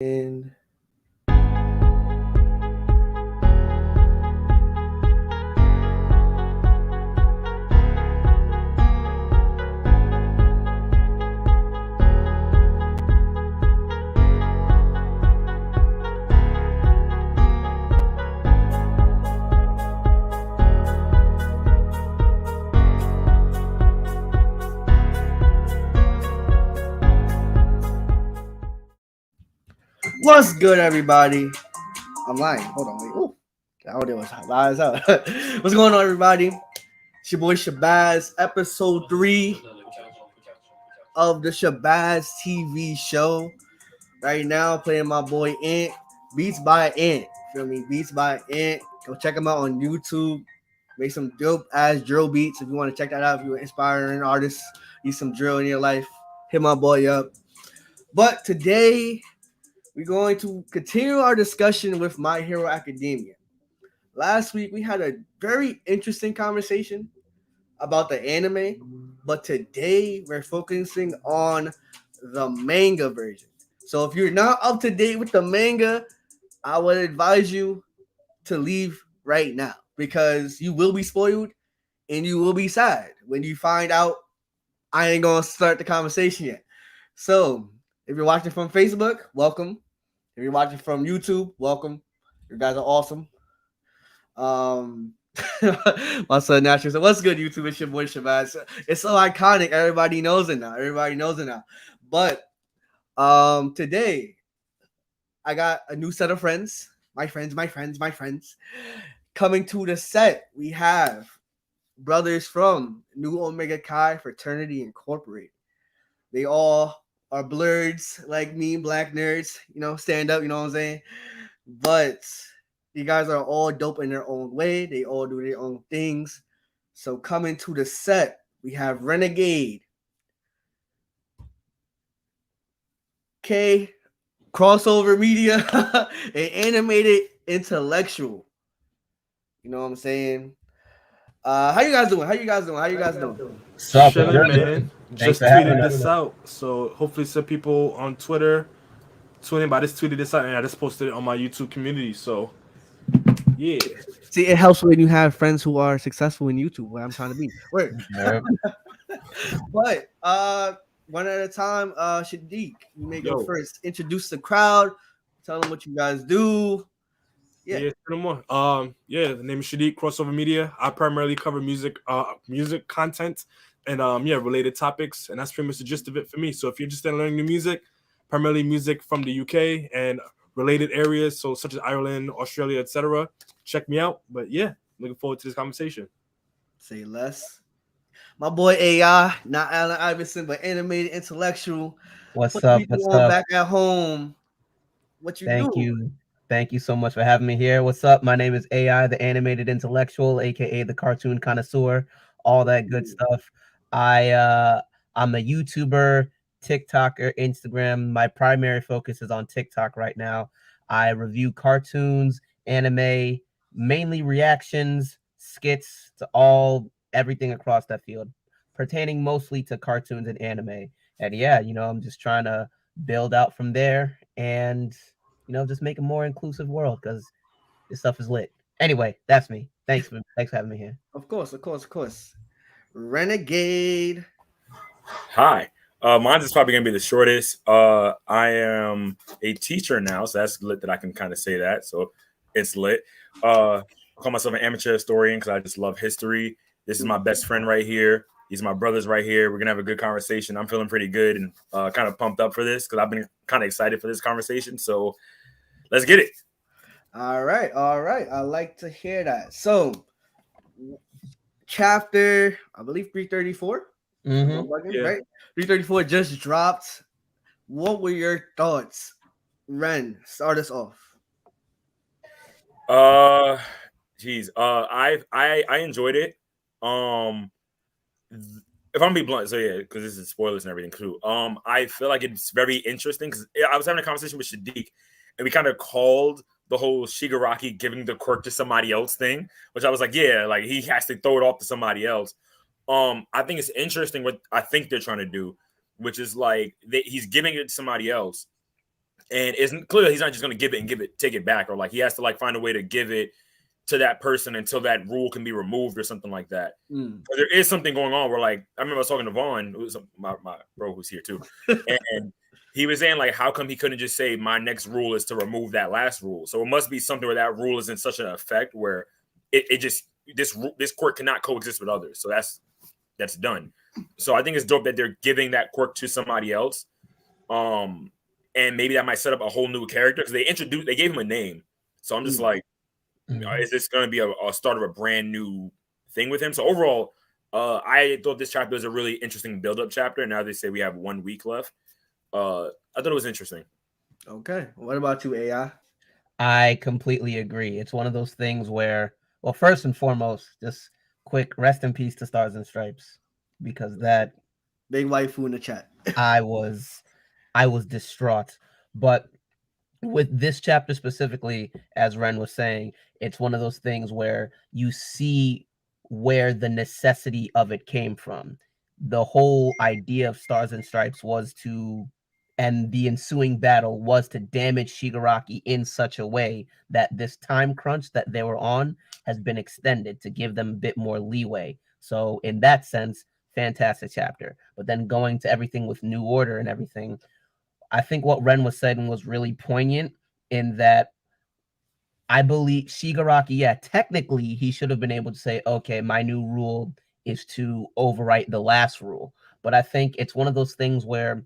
And what's good, everybody? I'm lying. Hold on, wait. Ooh, that audio was loud as hell. What's going on, everybody? It's your boy Shabazz, episode 3 of the ShabazzTV Show. Right now, playing my boy Ant, Beats by Ant. Feel me? Beats by Ant. Go check him out on YouTube. Make some dope ass drill beats. If you want to check that out, if you're an inspiring artist, need some drill in your life, hit my boy up. But today, we're going to continue our discussion with My Hero Academia. Last week, we had a very interesting conversation about the anime, but today we're focusing on the manga version. So if you're not up to date with the manga, I would advise you to leave right now because you will be spoiled and you will be sad when you find out I ain't going to start the conversation yet. So if you're watching from Facebook, welcome. If you're watching from YouTube, welcome. You guys are awesome. My son Natural said, "What's good, YouTube? It's your boy Shabazz." It's so iconic. Everybody knows it now. But today I got a new set of friends. My friends. Coming to the set, we have brothers from New Omega Chi Fraternity Incorporated. They all are blurs like me, black nerds. Stand up. You know what I'm saying? But you guys are all dope in their own way. They all do their own things. So coming to the set, we have Renegade, K, Crossover Media, and Animated Intellectual. You know what I'm saying? How you guys doing? Sup, Chilling, man. Thanks Just for having tweeted us. this out, so hopefully some people on Twitter tune in. But I just tweeted this out and I just posted it on my YouTube community. So, yeah. See, it helps when you have friends who are successful in YouTube. Where I'm trying to be. Wait. Yep. But one at a time. Shadiq, you may go Yo. first. Introduce the crowd. Tell them what you guys do. Yeah, no more. The name is Shadiq, Crossover Media. I primarily cover music content and related topics, and that's pretty much the gist of it for me. So if you're interested in learning new music, primarily music from the UK and related areas, so such as Ireland, Australia, etc., check me out. But yeah, looking forward to this conversation. Say less. My boy AI, not Allen Iverson, but Animated Intellectual. What's Put up? people on back at home. What you do? Thank you so much for having me here. What's up? My name is AI, the Animated Intellectual, aka the Cartoon Connoisseur, all that good stuff. I'm a YouTuber, TikToker, Instagram. My primary focus is on TikTok right now. I review cartoons, anime, mainly reactions, skits to everything across that field, pertaining mostly to cartoons and anime. And yeah, I'm just trying to build out from there and just make a more inclusive world because this stuff is lit. Anyway, that's me. Thanks for having me here. Of course. Renegade. Hi. Mine is probably gonna be the shortest. I am a teacher now, so that's lit that I can kind of say that. So it's lit. I call myself an amateur historian because I just love history. This is my best friend right here. These are my brothers right here. We're gonna have a good conversation. I'm feeling pretty good and kind of pumped up for this because I've been kind of excited for this conversation. So let's get it. All right. I like to hear that. So, chapter, I believe 334. Mm-hmm. Yeah. Right? 334 just dropped. What were your thoughts? Ren, start us off. I enjoyed it. If I'm being blunt, so yeah, because this is spoilers and everything too. I feel like it's very interesting because I was having a conversation with Shadiq, and we kind of called the whole Shigaraki giving the quirk to somebody else thing, which I was like, yeah, like he has to throw it off to somebody else. I think it's interesting what I think they're trying to do, which is like he's giving it to somebody else, and isn't clearly he's not just going to take it back, or like he has to like find a way to give it to that person until that rule can be removed or something like that. There is something going on where, like, I remember I was talking to Vaughn, who's my bro who's here too, and he was saying like, how come he couldn't just say my next rule is to remove that last rule? So it must be something where that rule is in such an effect where it just this quirk cannot coexist with others. So that's done. So I think it's dope that they're giving that quirk to somebody else. And maybe that might set up a whole new character because they gave him a name. So I'm just like, is this going to be a start of a brand new thing with him? So overall, I thought this chapter was a really interesting build-up chapter. Now they say we have 1 week left. I thought it was interesting. Okay. What about you, AI? I completely agree. It's one of those things where, well, first and foremost, just quick rest in peace to Stars and Stripes, because that big waifu in the chat. I was distraught. But with this chapter specifically, as Ren was saying, it's one of those things where you see where the necessity of it came from. The whole idea of Stars and Stripes was and the ensuing battle was to damage Shigaraki in such a way that this time crunch that they were on has been extended to give them a bit more leeway. So in that sense, fantastic chapter. But then going to everything with New Order and everything, I think what Ren was saying was really poignant in that I believe Shigaraki, technically he should have been able to say, okay, my new rule is to overwrite the last rule. But I think it's one of those things where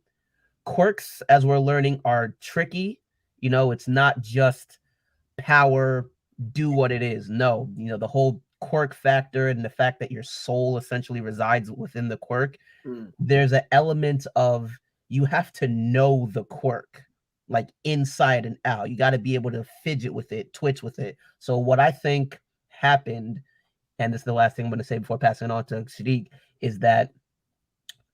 quirks, as we're learning, are tricky. It's not just power, do what it is. No, the whole quirk factor and the fact that your soul essentially resides within the quirk, there's an element of you have to know the quirk, like inside and out. You got to be able to fidget with it, twitch with it. So what I think happened, and this is the last thing I'm going to say before passing it on to Sadiq, is that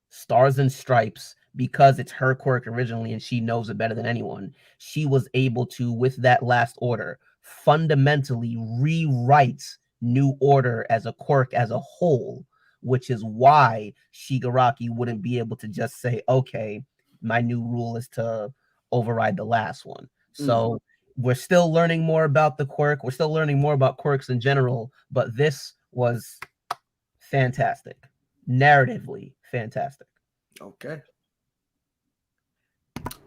Stars and Stripes, because it's her quirk originally and she knows it better than anyone, she was able to, with that last order, fundamentally rewrite New Order as a quirk as a whole, which is why Shigaraki wouldn't be able to just say, okay, my new rule is to override the last one. So we're still learning more about the quirk. We're still learning more about quirks in general, but this was fantastic. Narratively fantastic. Okay.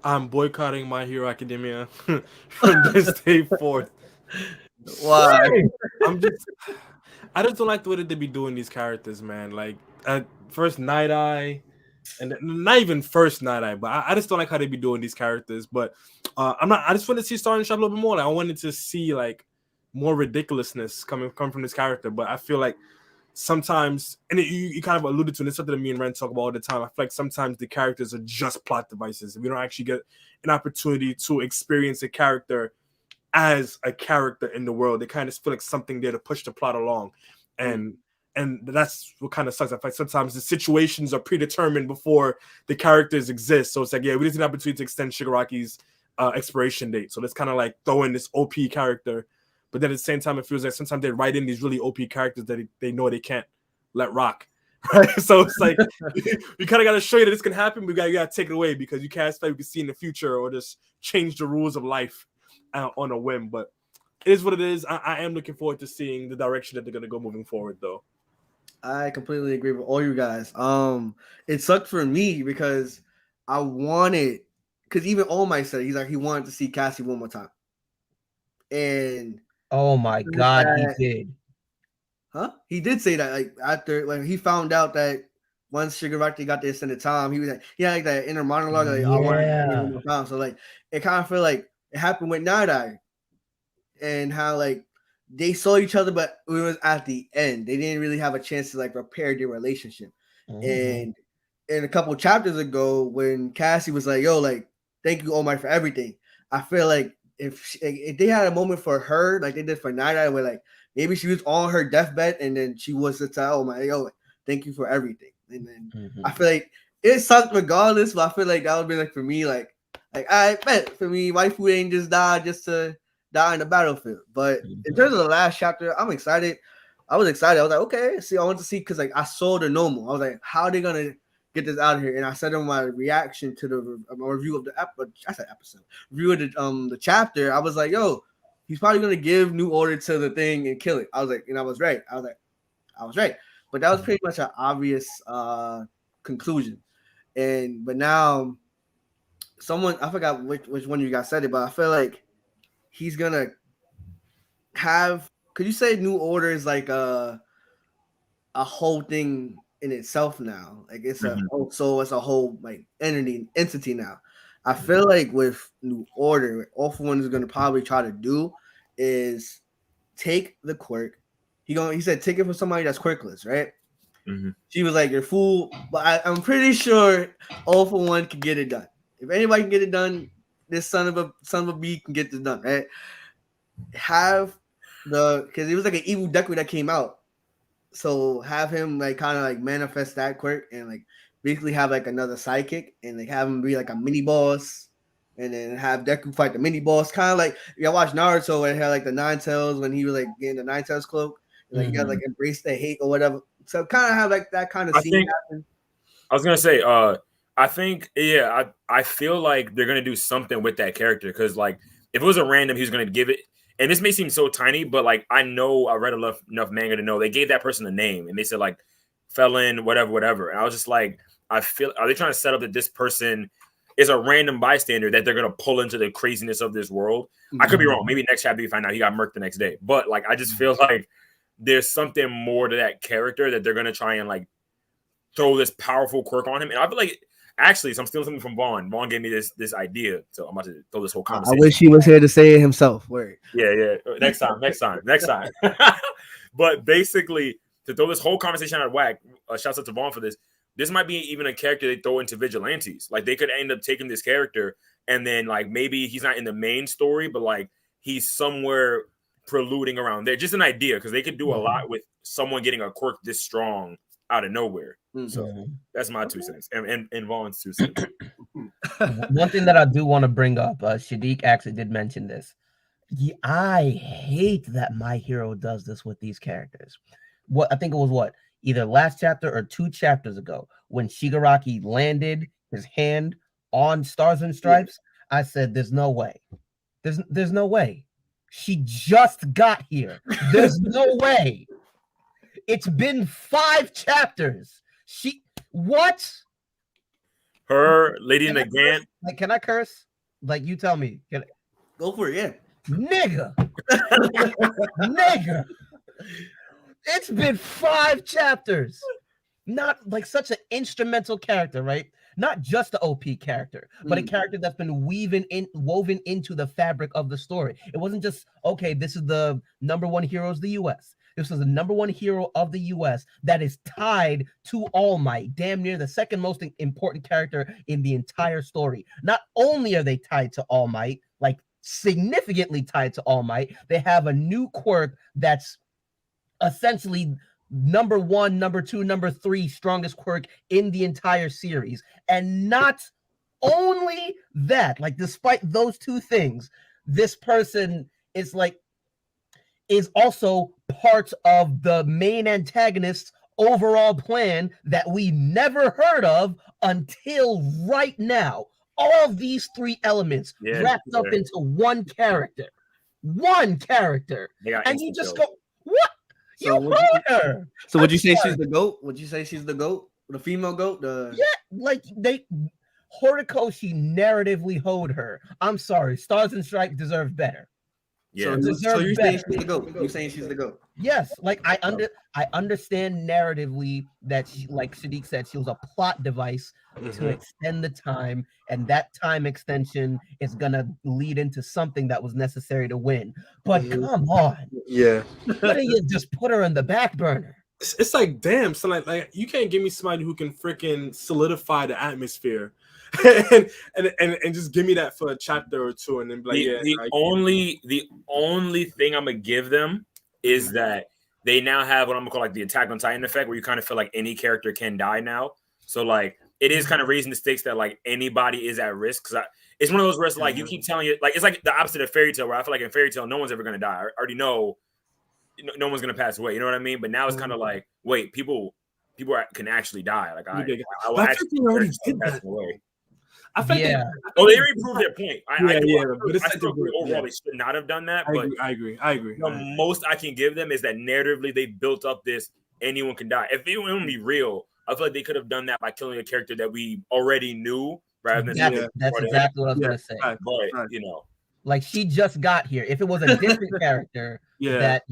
I'm boycotting My Hero Academia from this day forth. Why? I just don't like the way that they be doing these characters, man. Like at first Night Eye, and not even first Night Eye, but I just don't like how they be doing these characters. But I just want to see Star and Stripes a little bit more. Like, I wanted to see like more ridiculousness come from this character, but I feel like sometimes, and you kind of alluded to, and it's something that me and Ren talk about all the time. I feel like sometimes the characters are just plot devices. We don't actually get an opportunity to experience a character as a character in the world. They kind of feel like something there to push the plot along, and that's what kind of sucks. I feel like sometimes the situations are predetermined before the characters exist. So it's like, yeah, we just need an opportunity to extend Shigaraki's expiration date. So let's kind of like throw in this OP character. But then at the same time, it feels like sometimes they write in these really OP characters that they know they can't let rock. Right? So it's like, you kind of got to show you that this can happen, but you got to take it away because you can't expect you can see in the future or just change the rules of life on a whim. But it is what it is. I am looking forward to seeing the direction that they're going to go moving forward, though. I completely agree with all you guys. It sucked for me because I wanted, because even All Might said he wanted to see Cassie one more time. And oh my God, he did. Huh? He did say that, like, after, like, he found out that once Shigaraki got the extended time, he had like that inner monologue, like, I wanted to see one more time. So like, it kind of feel like it happened with Night Eye, and how like they saw each other, but it was at the end. They didn't really have a chance to like repair their relationship. And a couple chapters ago, when Cassie was like, "Yo, like, thank you, All Might, for everything," I feel like if they had a moment for her, like they did for Night Eye, where like maybe she was on her deathbed and then she was to tell All Might, "Yo, thank you for everything." And then I feel like it sucked regardless, but I feel like that would be like for me, like I bet for me, waifu ain't just died just to die in the battlefield. But in terms of the last chapter, I'm excited. I was excited. I was like, okay, see, I want to see, because like I saw the normal. I was like, how are they gonna get this out of here. And I said in my reaction to the review of the review of the chapter, I was like, yo, he's probably gonna give New Order to the Thing and kill it. I was like, and I was right. I was right. But that was pretty much an obvious conclusion. But now someone, I forgot which one of you guys said it, but I feel like he's gonna have. Could you say New Order is like a whole thing in itself now? Like it's a whole like entity now. I feel like with New Order, what All For One is gonna probably try to do is take the quirk. He said take it from somebody that's quirkless, right? Mm-hmm. She was like, "You're fool," but I'm pretty sure All For One can get it done. If anybody can get it done, this son of a bee can get this done, right? Because it was like an evil Deku that came out, so have him like kind of like manifest that quirk and like basically have like another sidekick and like have him be like a mini boss, and then have Deku fight the mini boss, kind of like I watched Naruto where it had like the Nine Tails when he was like getting the Nine Tails cloak, and like you gotta like embrace the hate or whatever. So kind of have like that kind of scene happen. I was gonna say, I think, yeah, I feel like they're gonna do something with that character because, like, if it was a random, he was gonna give it. And this may seem so tiny, but like I know I read enough manga to know they gave that person a name and they said like felon, whatever. And I was just like, are they trying to set up that this person is a random bystander that they're gonna pull into the craziness of this world? I could be wrong. Maybe next chapter you find out he got murked the next day. But like I just feel like there's something more to that character that they're gonna try and like throw this powerful quirk on him. And I feel like actually, so I'm stealing something from Vaughn. Vaughn gave me this idea, so I'm about to throw this whole conversation. I wish he was here to say it himself. Word. Yeah. Next time. But basically, to throw this whole conversation out of whack, shouts out to Vaughn for this. This might be even a character they throw into Vigilantes. Like they could end up taking this character, and then like maybe he's not in the main story, but like he's somewhere preluding around there. Just an idea, because they could do a lot with someone getting a quirk this strong out of nowhere. So that's my 2 cents, and Vaughn's 2 cents. One thing that I do want to bring up, Shadiq actually did mention this. I hate that My Hero does this with these characters. I think it was either last chapter or 2 chapters ago when Shigaraki landed his hand on Stars and Stripes. I said, "There's no way. There's no way. She just got here. There's no way. It's been 5 chapters. What? Her Lady in the Gant. Like, can I curse? Like, you tell me. Go for it, yeah. Nigga. Nigga. It's been 5 chapters. Not like such an instrumental character, right? Not just the OP character, but a character that's been woven into the fabric of the story. It wasn't just, okay, this is the #1 hero of the US. This was the #1 hero of the US that is tied to All Might, damn near the second most important character in the entire story. Not only are they tied to All Might, like significantly tied to All Might, they have a new quirk that's essentially #1, #2, #3 strongest quirk in the entire series. And not only that, like despite those 2 things, this person is also part of the main antagonist's overall plan that we never heard of until right now. All of these 3 elements wrapped up into one character. And you just go, what? So you heard her. So would you say she's the GOAT? Would you say she's the GOAT? The female GOAT? Yeah, like Horikoshi narratively hoed her. I'm sorry. Stars and Stripes deserve better. Yeah. So you're saying she's the GOAT? You're saying she's the GOAT? Yes. Like I understand narratively that she, like Shadiq said, she was a plot device to extend the time, and that time extension is gonna lead into something that was necessary to win. But come on, why don't you just put her in the back burner? It's like, damn, so like you can't give me somebody who can freaking solidify the atmosphere and just give me that for a chapter or 2 and then be like, the only thing I'm gonna give them is that they now have what I'm gonna call like the Attack on Titan effect, where you kind of feel like any character can die now. So like it is kind of raising the stakes that like anybody is at risk. Because it's one of those where it's like you keep telling it, like it's like the opposite of Fairy Tail, where I feel like in Fairy Tail no one's ever gonna die. I already know no one's gonna pass away. You know what I mean? But now it's kind of like, wait, people people can actually die. Like I will But I actually think they already did passing that. away. I think Yeah. They already proved their point. But it's I still agree overall yeah. they should not have done that. I agree. The most I can give them is that narratively they built up this anyone can die. If it wouldn't be real, I feel like they could have done that by killing a character that we already knew rather than that's exactly what I was gonna say. But you know, like she just got here. If it was a different character that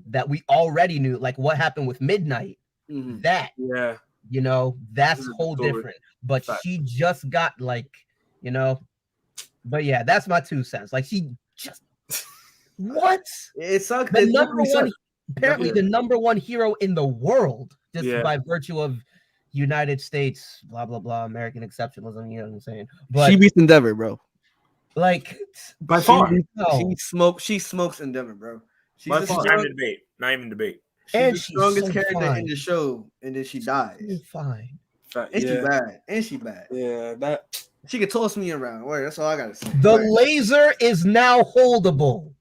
that we already knew, like what happened with Midnight, that that's whole different. But she just got but yeah, that's my 2 cents. Like she just what? It sucked. The number one, apparently the number one hero in the world, just by virtue of United States, blah blah blah, American exceptionalism. You know what I'm saying? But she beats Endeavor, bro. Like by far, she smokes Endeavor, bro. She's by far. Not even debate. She's the strongest character in the show, and then she dies. Fine. And she bad. Yeah, that she could toss me around. Word, that's all I gotta say. The laser is now holdable.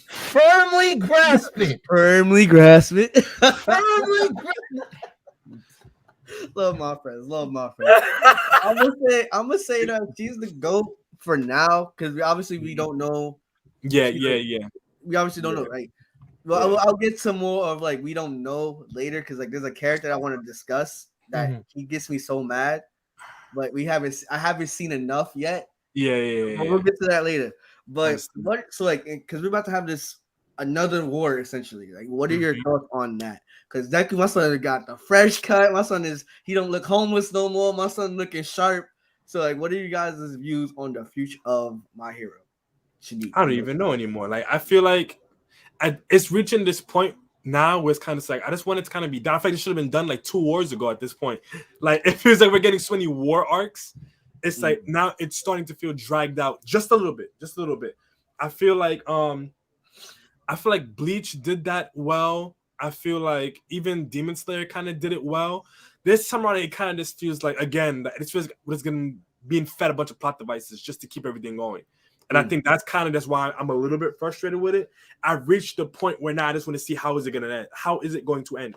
Firmly grasp it. Firmly grasp it. Firmly grasp it. Love my friends. I'm gonna say that she's the GOAT for now, because we don't know. Yeah. We obviously don't know, right? Well, I'll get some more of like we don't know later, because like there's a character I want to discuss that he gets me so mad, but I haven't seen enough yet. Yeah. We'll get to that later. But so like, because we're about to have another war essentially. Like, what are your thoughts on that? Because Deku, my son got the fresh cut. My son he don't look homeless no more. My son looking sharp. So like, what are you guys' views on the future of My Hero? I don't even know anymore. Like, I feel like it's reaching this point now where it's kind of like I just want it to kind of be done. I feel like it should have been done like 2 wars ago at this point. Like, it feels like we're getting so many war arcs. It's like now it's starting to feel dragged out just a little bit. I feel like Bleach did that well. I feel like even Demon Slayer kind of did it well. This somehow it kind of just feels like, again, it feels like it's being fed a bunch of plot devices just to keep everything going. And I think that's why I'm a little bit frustrated with it. I've reached the point where now I just want to see how is it going to end? How is it going to end?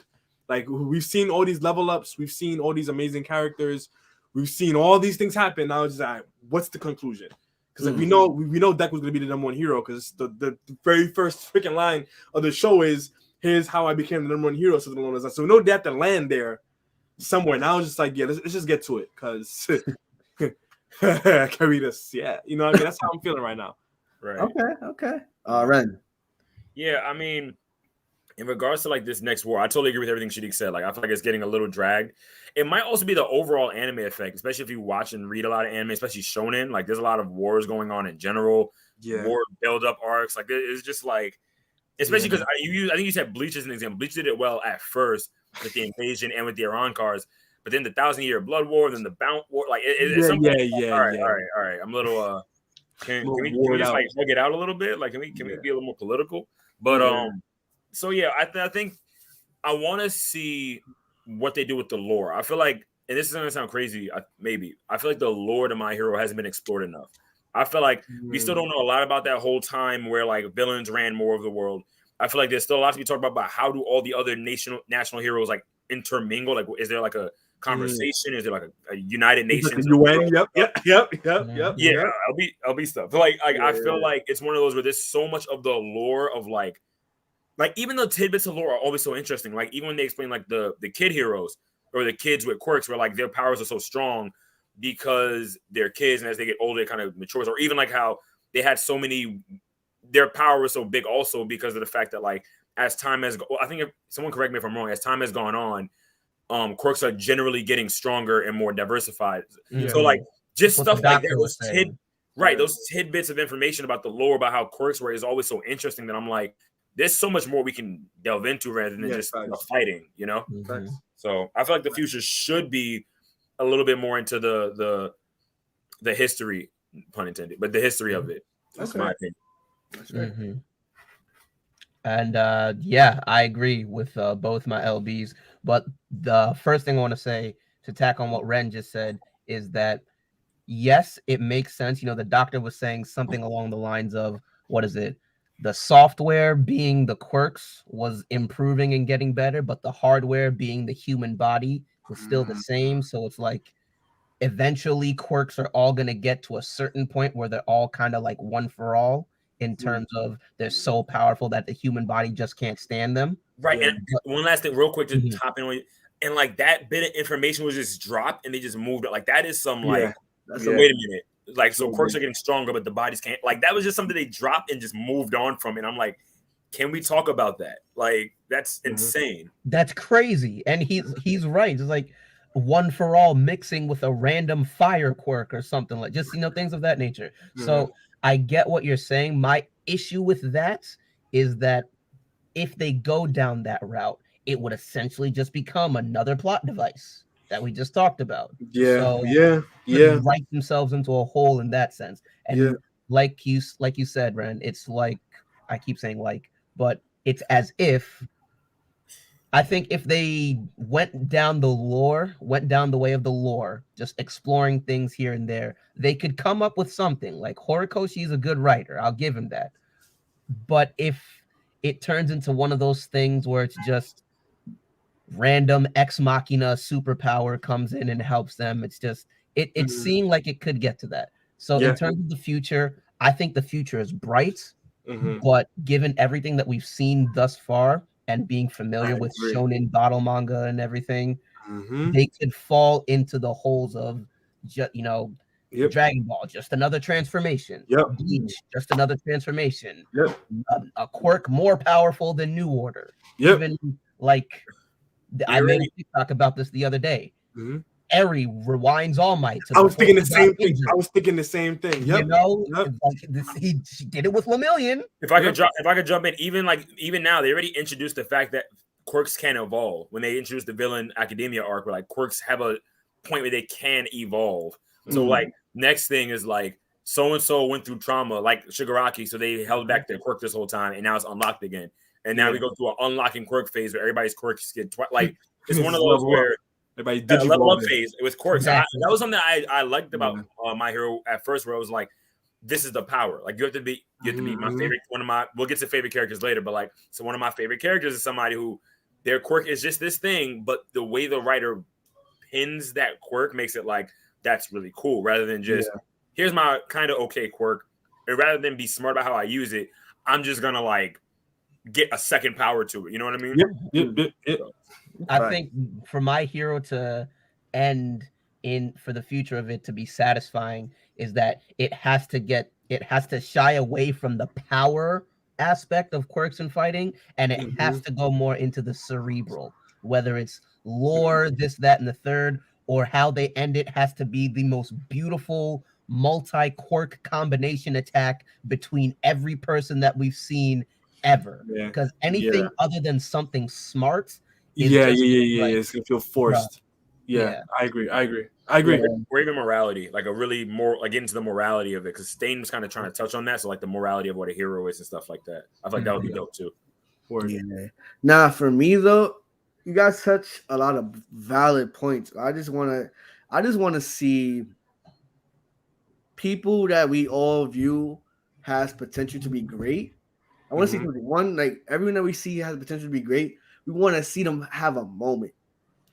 Like, we've seen all these level ups. We've seen all these amazing characters. We've seen all these things happen. Now it's just like, what's the conclusion? Because like we know Deku was going to be the number one hero, because the very first freaking line of the show is, here's how I became the number one hero. So we know they have to land there somewhere. Now it's just like, let's just get to it, because carry this. Yeah, you know what I mean? That's how I'm feeling right now. Right. Okay. Ren. Yeah, I mean, in regards to like this next war, I totally agree with everything Shadiq said. Like, I feel like it's getting a little dragged. It might also be the overall anime effect, especially if you watch and read a lot of anime, especially shonen. Like, there's a lot of wars going on in general. Yeah. War build-up arcs. Like, it's just like, especially because I think you said Bleach as an example. Bleach did it well at first with the invasion and with the Iran cars, but then the 1,000-Year Blood War, then the Bount War. Like, All right. I'm a little can we just like hug it out a little bit? Like, can we be a little more political? But so yeah, I think I want to see what they do with the lore. I feel like, and this is gonna sound crazy, maybe. I feel like the lore to My Hero hasn't been explored enough. I feel like we still don't know a lot about that whole time where like villains ran more of the world. I feel like there's still a lot to be talked about how do all the other national heroes like intermingle? Like, is there like a conversation? Is there like a United Nations? UN? Yep. Yeah, I'll be stuff. But like I feel like it's one of those where there's so much of the lore of like even the tidbits of lore are always so interesting. Like, even when they explain like the kid heroes or the kids with quirks, where like their powers are so strong because they're kids, and as they get older, it kind of matures. Or even like how they had so many, their power was so big also because of the fact that like as time has, I think if someone correct me if I'm wrong, as time has gone on, quirks are generally getting stronger and more diversified. Yeah. So like just stuff like that, those tidbits of information about the lore about how quirks were is always so interesting that I'm like, there's so much more we can delve into rather than just fighting, you know? So I feel like the future should be a little bit more into the history, pun intended, but the history of it. That's my opinion. That's right. And I agree with both my LBs. But the first thing I want to say to tack on what Ren just said is that, yes, it makes sense. You know, the doctor was saying something along the lines of, what is it? the software being the quirks was improving and getting better, but the hardware being the human body was still the same. So it's like eventually quirks are all going to get to a certain point where they're all kind of like one for all in terms of they're so powerful that the human body just can't stand them. Right. And one last thing, real quick, to top in on you. And like that bit of information was just dropped and they just moved it. Like that is some like, wait a minute. Like, so quirks are getting stronger, but the bodies can't. Like, that was just something they dropped and just moved on from it. I'm like, can we talk about that? Like, that's insane. That's crazy. And he's right. It's like one for all mixing with a random fire quirk or something, like just, things of that nature. So I get what you're saying. My issue with that is that if they go down that route, it would essentially just become another plot device that we just talked about. Write themselves into a hole in that sense. And like you said, Ren, it's like, I keep saying like, but it's as if, I think if they went down the way of the lore, just exploring things here and there, they could come up with something. Like Horikoshi is a good writer, I'll give him that. But if it turns into one of those things where it's just random ex machina superpower comes in and helps them, it's just it seemed like it could get to that. So in terms of the future, I think the future is bright, but given everything that we've seen thus far and being familiar with shonen battle manga and everything, they could fall into the holes of Dragon Ball, just another transformation. Bleach, just another transformation. A quirk more powerful than New Order. Even like I made a TikTok about this the other day. Eri rewinds All Might. I was thinking the same thing. She did it with Lemillion. If I could jump in, even now, they already introduced the fact that quirks can evolve. When they introduced the villain academia arc, where like quirks have a point where they can evolve. So like next thing is like so and so went through trauma, like Shigaraki, so they held back their quirk this whole time, and now it's unlocked again. And now we go through an unlocking quirk phase where everybody's quirks get like it's one of those where everybody level up phase with quirks. Exactly. That was something that I liked about My Hero at first, where it was like, this is the power. Like you have to be my favorite. We'll get to favorite characters later, but like, so one of my favorite characters is somebody who their quirk is just this thing, but the way the writer pins that quirk makes it like that's really cool, rather than just here's my kind of okay quirk, and rather than be smart about how I use it, I'm just gonna like get a second power to it. You know what I mean? Yep. I think for My Hero to end for the future of it to be satisfying is that it has to shy away from the power aspect of quirks and fighting, and it has to go more into the cerebral, whether it's lore, this, that, and the third, or how they end it has to be the most beautiful multi-quirk combination attack between every person that we've seen ever. Because anything other than something smart it's gonna feel forced. I agree. Or even morality, like a really more like get into the morality of it, because Stain was kind of trying to touch on that. So like the morality of what a hero is and stuff like that. I feel like that would be dope too. Nah, for me though, you guys touch a lot of valid points. I just want to see people that we all view has potential to be great. I want to see one, like everyone that we see has potential to be great. We want to see them have a moment.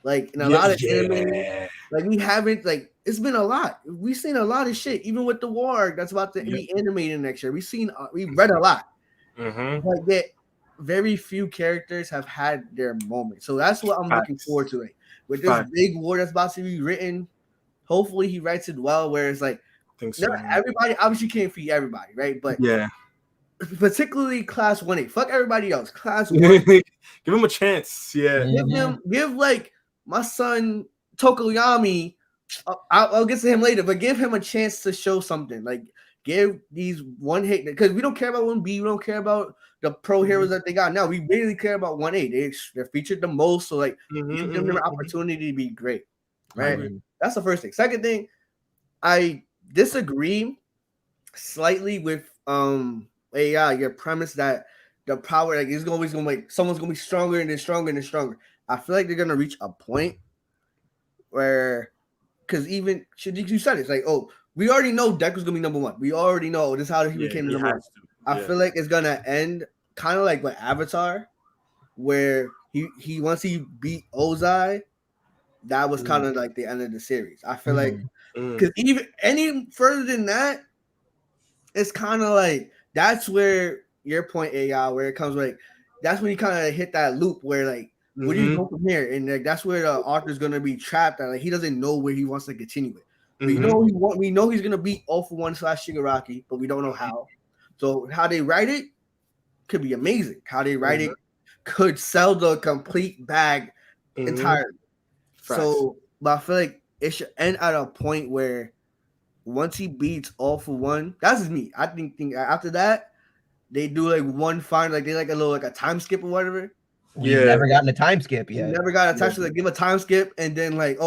Like in a lot of anime, like we haven't, like it's been a lot. We've seen a lot of shit, even with the war that's about to be animated next year. We've read a lot. Like that, very few characters have had their moment. So that's what I'm looking forward to. Like, with this big war that's about to be written, hopefully he writes it well. Where it's like, everybody obviously can't feed everybody, right? But particularly class 1A. Fuck everybody else. Class 1. Give him a chance. Give like my son Tokoyami. I'll get to him later, but give him a chance to show something. Like give these one hit, because we don't care about 1B. We don't care about the pro heroes that they got now. We really care about 1A. They're featured the most, so like give them an opportunity to be great. Right. That's the first thing. Second thing, I disagree slightly with your premise that the power like is always gonna like someone's gonna be stronger and then stronger and then stronger. I feel like they're gonna reach a point where, because even you said it's like, oh, we already know Deku's gonna be number one. We already know this is how he became the number one. I feel like it's gonna end kind of like with Avatar, where he once he beat Ozai, that was kind of like the end of the series. I feel like because even any further than that, it's kind of like that's where your point, AI, where it comes like that's when you kind of hit that loop where like where do you go from here, and like that's where the author's gonna be trapped at. Like he doesn't know where he wants to continue it. We know he's gonna beat All for One / Shigaraki, but we don't know how. So how they write it could be amazing. How they write it could sell the complete bag entirely. So, but I feel like it should end at a point where once he beats All for One, that's just me. I think after that they do like one final, like they like a little like a time skip or whatever. We've never gotten a time skip yet. Never got a time skip. Like give a time skip and then like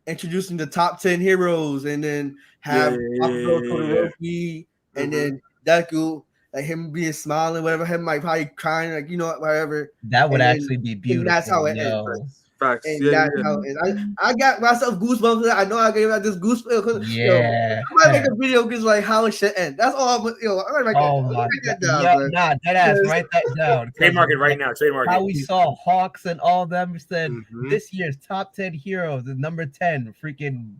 introducing the top 10 heroes and then have Todoroki and then Deku, like him being smiling, whatever, him like probably crying, like whatever. That would actually be beautiful. And that's how it ends. Facts. And that's how it is. I got myself goosebumps. I know I gave out this goosebumps. Yeah. I might make a video because like how it should end. That's all. I'm gonna make that down. Nah, deadass, write that down. Trademark it right now. Trademark it. How we saw Hawks and all them said this year's top 10 heroes is number 10. Freaking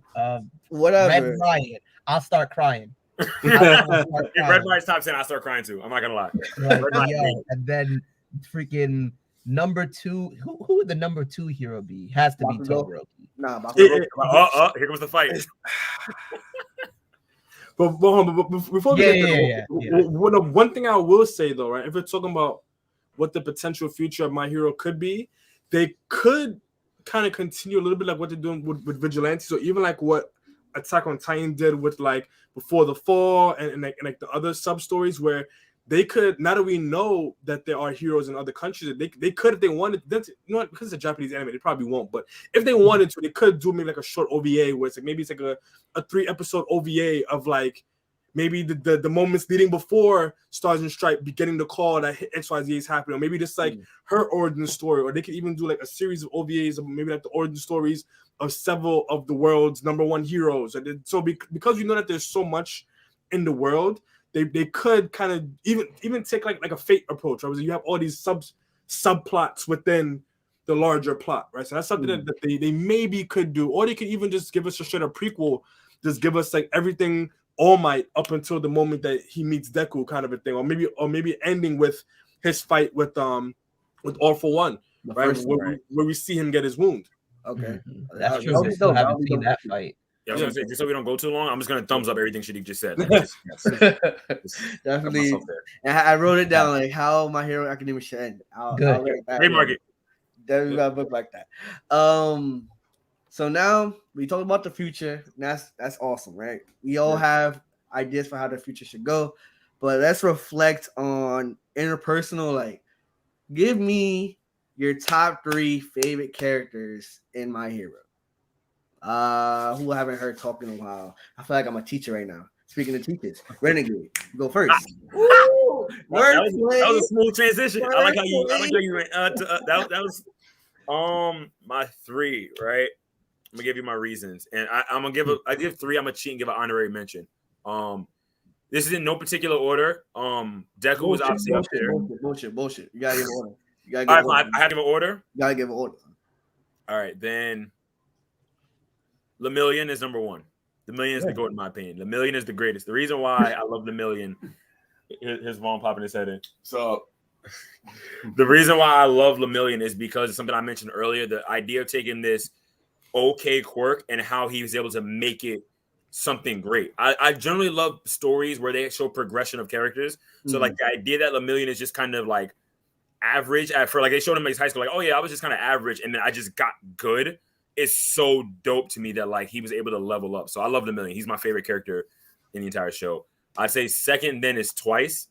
whatever. Red Riot. I'll start crying. If Red Riot's top 10, I'll start crying too. I'm not gonna lie. And then freaking number 2. Who would the number 2 hero be? Has to be Todoroki. Nah, here comes the fight. but before we get there, one thing I will say though, right? If we're talking about what the potential future of My Hero could be, they could kind of continue a little bit like what they're doing with Vigilante. So even like what Attack on Titan did with like Before the Fall and like the other sub stories where they could, now that we know that there are heroes in other countries, they could, if they wanted, because it's a Japanese anime, they probably won't. But if they wanted to, they could do maybe like a short OVA where it's like maybe it's like a 3-episode OVA of like maybe the moments leading before Stars and Stripe getting the call that XYZ is happening, or maybe just like her origin story, or they could even do like a series of OVAs of maybe like the origin stories of several of the world's _1 heroes. And so because we know that there's so much in the world, they could kind of even take like a Fate approach, right? So you have all these subplots within the larger plot, right? So that's something that they maybe could do, or they could even just give us a straight up prequel, just give us like everything All Might up until the moment that he meets Deku, kind of a thing, or maybe ending with his fight with All for One, right? Where we see him get his wound. Okay, that's true. We still haven't seen that fight. Yeah, I was gonna say, just so we don't go too long, I'm just gonna thumbs up everything Shadiq just said. Definitely. And I wrote it down like how My Hero Academia should end. Good. Trademark it. Then we got a book like that. So now we talk about the future. That's awesome, right? We all have ideas for how the future should go, but let's reflect on interpersonal. Like, give me your top 3 favorite characters in My Hero. Who I haven't heard talking in a while. I feel like I'm a teacher right now. Speaking of teachers, Renegade, you go first. that was a smooth transition. I like how you went. That was my 3, right? I'm gonna give you my reasons, and I'm gonna give 3. I'm gonna cheat and give an honorary mention. This is in no particular order. Deku was obviously up there. Bullshit. You gotta give an order. All right, I have to give an order. You gotta give an order. All right, then. Lemillion is number 1. Lemillion is the GOAT in my opinion. Lemillion is the greatest. The reason why I love Lemillion, his Vaughn popping his head in. So the reason why I love Lemillion is because it's something I mentioned earlier, the idea of taking this okay quirk and how he was able to make it something great. I generally love stories where they show progression of characters. So like the idea that Lemillion is just kind of like average for like they showed him in his high school, like, oh yeah, I was just kind of average and then I just got good. It's so dope to me that like he was able to level up. So I love Lemillion. He's my favorite character in the entire show. I'd say second then is Twice.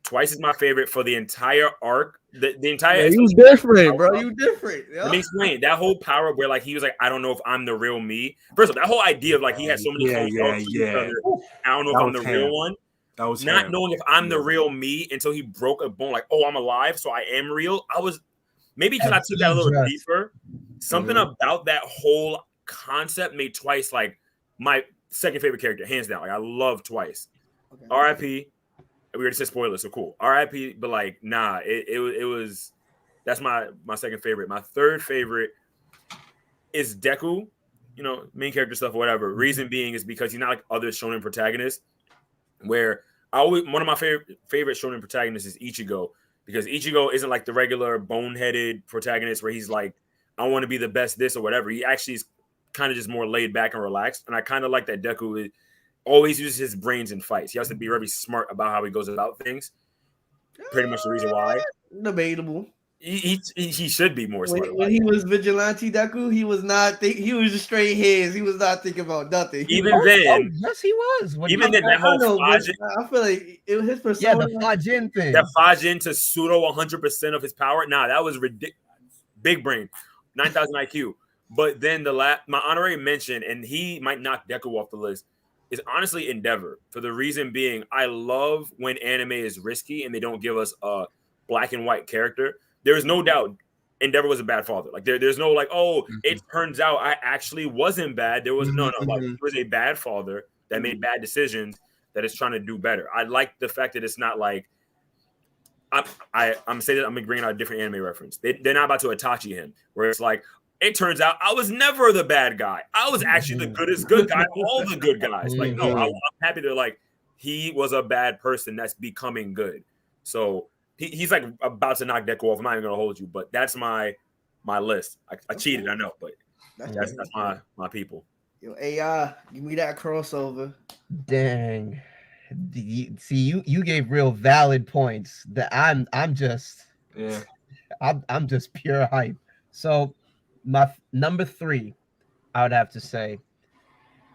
Twice is my favorite for the entire arc. The entire you different, bro. You different. Let me explain that whole power where like he was like, I don't know if I'm the real me. First of all, that whole idea of like he had so many clones. I don't know if I'm the real one. That was not knowing if I'm the real me until he broke a bone. Like, oh, I'm alive, so I am real. I was maybe because I took that a little deeper. Something about that whole concept made Twice like my second favorite character, hands down. Like I love Twice. Okay. R.I.P. we already said spoilers, so cool. R.I.P. But like, nah, it was. That's my second favorite. My third favorite is Deku. You know, main character stuff, whatever. Reason being is because he's not like other shonen protagonists. Where one of my favorite shonen protagonists is Ichigo, because Ichigo isn't like the regular boneheaded protagonist where he's like, I want to be the best this or whatever. He actually is kind of just more laid back and relaxed. And I kind of like that Deku always uses his brains in fights. He has to be very smart about how he goes about things. Pretty much the reason why. Debatable. He should be more smart. When he was Vigilante Deku, he was not. He was just straight hands. He was not thinking about nothing. Even then, yes, he was. Even then, that whole Fajin, I feel like it was his persona. Yeah, the Fajin thing. That Fajin to pseudo 100% of his power. Nah, that was ridiculous. Big brain, 9,000 IQ. But then my honorary mention, and he might knock Deku off the list, is honestly Endeavor. For the reason being, I love when anime is risky and they don't give us a black and white character. There is no doubt Endeavor was a bad father. Like there's no like, it turns out I actually wasn't bad. There was no. Like he was a bad father that made bad decisions that is trying to do better. I like the fact that it's not like I'm saying that I'm bringing out a different anime reference. They're not about to Itachi him, where it's like, it turns out I was never the bad guy. I was actually the goodest good guy of all the good guys. Like, no, I'm happy to like he was a bad person that's becoming good. So he's like about to knock Deku off. I'm not even gonna hold you, but that's my list. I cheated, I know, but that's my people. Yo, AI, give me that crossover. Dang. See, you gave real valid points. That I'm just pure hype. So my number 3, I would have to say,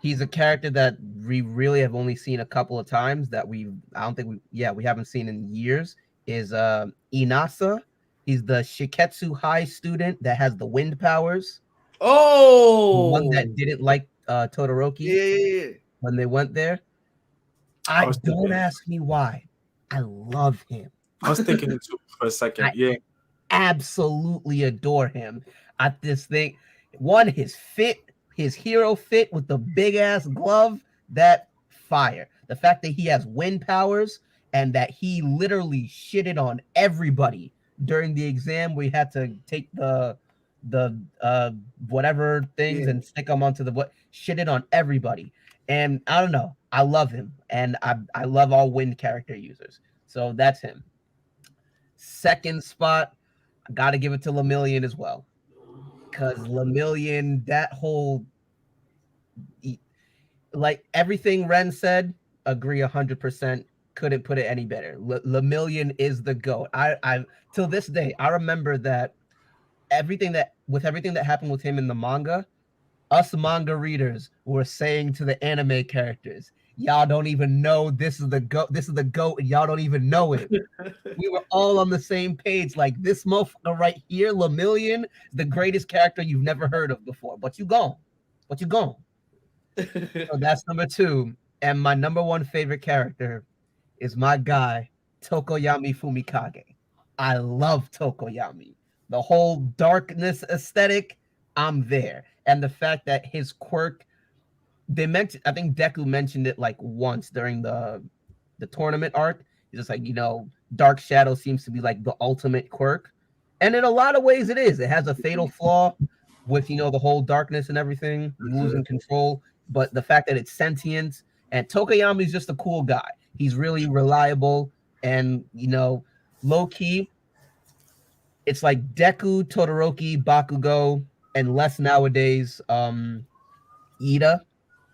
he's a character that we really have only seen a couple of times that we haven't seen in years, is Inasa. He's the Shiketsu High student that has the wind powers. Oh, the one that didn't like Todoroki. Yeah. When they went there. Don't ask me why. I love him. I was thinking it too for a second. Absolutely adore him. I just think his hero fit with the big ass glove, that fire. The fact that he has wind powers and that he literally shitted on everybody during the exam. We had to take the whatever things and stick them onto the shitted on everybody. And I don't know. I love him. And I love all wind character users. So that's him. Second spot, I got to give it to Lemillion as well. Because Lemillion, that whole... Like everything Ren said, agree 100%. Couldn't put it any better. Lemillion is the GOAT. I till this day, I remember that everything that happened with him in the manga, us manga readers were saying to the anime characters, y'all don't even know this is the GOAT. This is the GOAT, and y'all don't even know it. We were all on the same page. Like, this motherfucker right here, Lemillion, is the greatest character you've never heard of before. But you gone. So that's number 2. And my number 1 favorite character is my guy, Tokoyami Fumikage. I love Tokoyami. The whole darkness aesthetic, I'm there. And the fact that his quirk, I think Deku mentioned it like once during the tournament arc. He's just like, Dark Shadow seems to be like the ultimate quirk. And in a lot of ways it is. It has a fatal flaw with, the whole darkness and everything, losing control. But the fact that it's sentient, and Tokoyami's just a cool guy. He's really reliable and, low key. It's like Deku, Todoroki, Bakugo, and less nowadays, Ida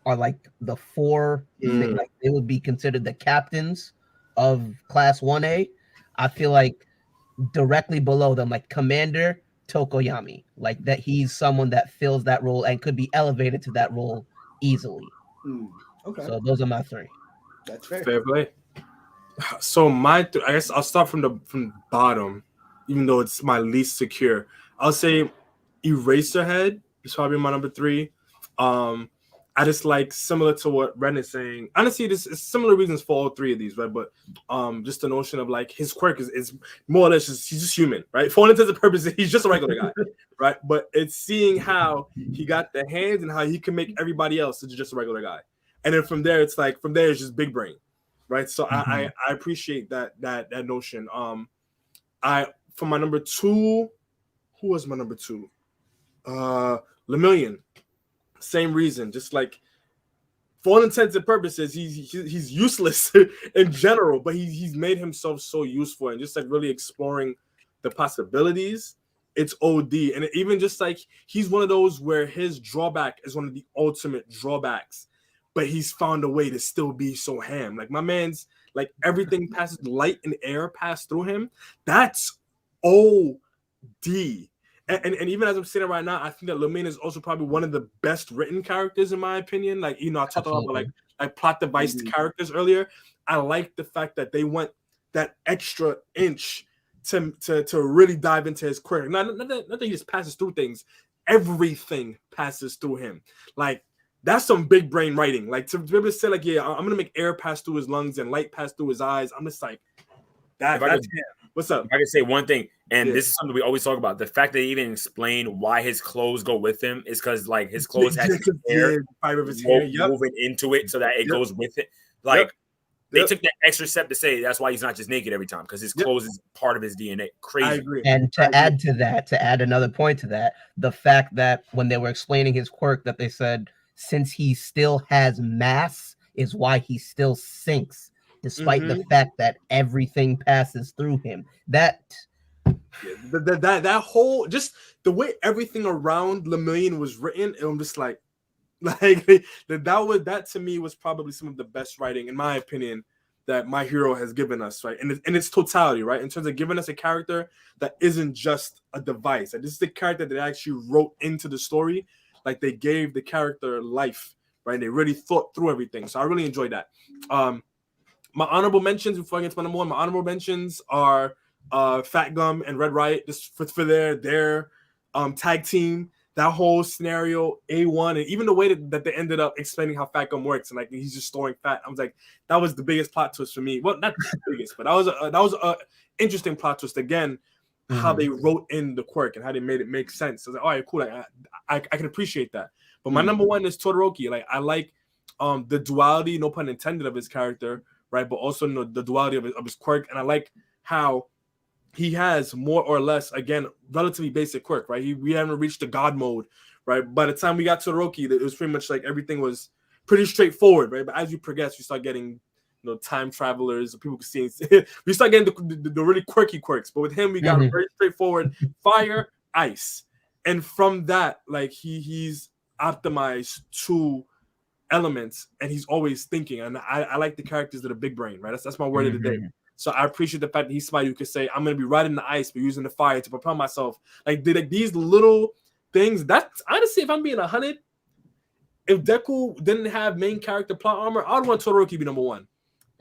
are like the 4. They would be considered the captains of Class 1A. I feel like directly below them, like Commander Tokoyami, like that he's someone that fills that role and could be elevated to that role easily. Okay. So those are my 3. That's fair. Fair play. So I guess I'll start from the bottom, even though it's my least secure. I'll say Eraserhead is probably my number 3. I just like, similar to what Ren is saying. Honestly, this is similar reasons for all 3 of these, right? But just the notion of like his quirk is more or less he's just human, right? For all intents and purposes, he's just a regular guy, right? But it's seeing how he got the hands and how he can make everybody else just a regular guy. And then from there, it's just big brain. right? So I appreciate that notion. For my number 2, who was my number 2? Lemillion. Same reason, just like for all intents and purposes, he's useless in general, but he's made himself so useful and just like really exploring the possibilities. It's OD, and even just like he's one of those where his drawback is one of the ultimate drawbacks, but he's found a way to still be so ham. Like my man's like everything passes, light and air pass through him. That's OD. And even as I'm sitting right now, I think that Lemillion is also probably one of the best written characters in my opinion. Like, you know, I talked about like plot device characters earlier. I like the fact that they went that extra inch to really dive into his quirk. Not that he just passes through things. Everything passes through him. Like, that's some big brain writing. Like, to be able to say, like, yeah, I'm gonna make air pass through his lungs and light pass through his eyes. I'm just like, that's him. What's up? If I can say one thing, and this is something we always talk about. The fact that they even explain why his clothes go with him is because like his clothes has air moving into it so that it goes with it. Like they took that extra step to say that's why he's not just naked every time, because his clothes is part of his DNA. Crazy. I agree. And to add another point to that, the fact that when they were explaining his quirk, that they said since he still has mass is why he still sinks, despite the fact that everything passes through him. That whole, just the way everything around Lemillion was written, I'm just like that to me was probably some of the best writing, in my opinion, that My Hero has given us, right? And in its totality, right? In terms of giving us a character that isn't just a device. Like, this is the character that they actually wrote into the story. Like, they gave the character life, right? They really thought through everything. So I really enjoyed that. My honorable mentions, before I get to my number 1, my honorable mentions are Fat Gum and Red Riot, just for their tag team. That whole scenario, A1, and even the way that they ended up explaining how Fat Gum works, and like he's just storing fat. I was like, that was the biggest plot twist for me. Well, not the biggest, but that was a interesting plot twist. Again, how they wrote in the quirk and how they made it make sense. So I was like, all right, cool. Like, I can appreciate that. But my number 1 is Todoroki. Like, I like the duality, no pun intended, of his character, right? But also the duality of his quirk, and I like how he has more or less, again, relatively basic quirk, right? We haven't reached the God mode, right? By the time we got to Todoroki, it was pretty much like everything was pretty straightforward, right? But as you progress, you start getting, time travelers, people can see. We start getting the really quirky quirks. But with him, we got a very straightforward fire, ice, and from that, like he's optimized 2 elements, and he's always thinking. And I like the characters that are big brain, right? That's my word of the day. So I appreciate the fact that he's somebody who could say, I'm going to be riding the ice, but using the fire to propel myself. Like these little things. That's honestly, if I'm being 100, if Deku didn't have main character plot armor, I would want Todoroki to be number 1.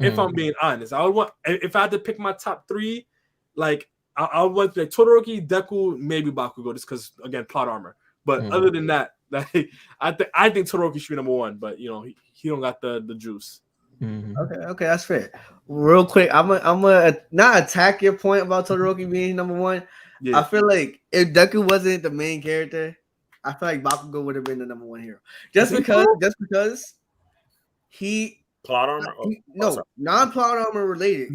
If I'm being honest, I would want, if I had to pick my top 3, like I would want like Todoroki, Deku, maybe Bakugo, just because, again, plot armor. But other than that, like, I think Todoroki should be number 1, but he don't got the juice. Okay, that's fair. Real quick, I'm gonna not attack your point about Todoroki being number 1. Yeah. I feel like if Deku wasn't the main character, I feel like Bakugo would have been the number 1 hero. Just because he plot armor. Non-plot armor related.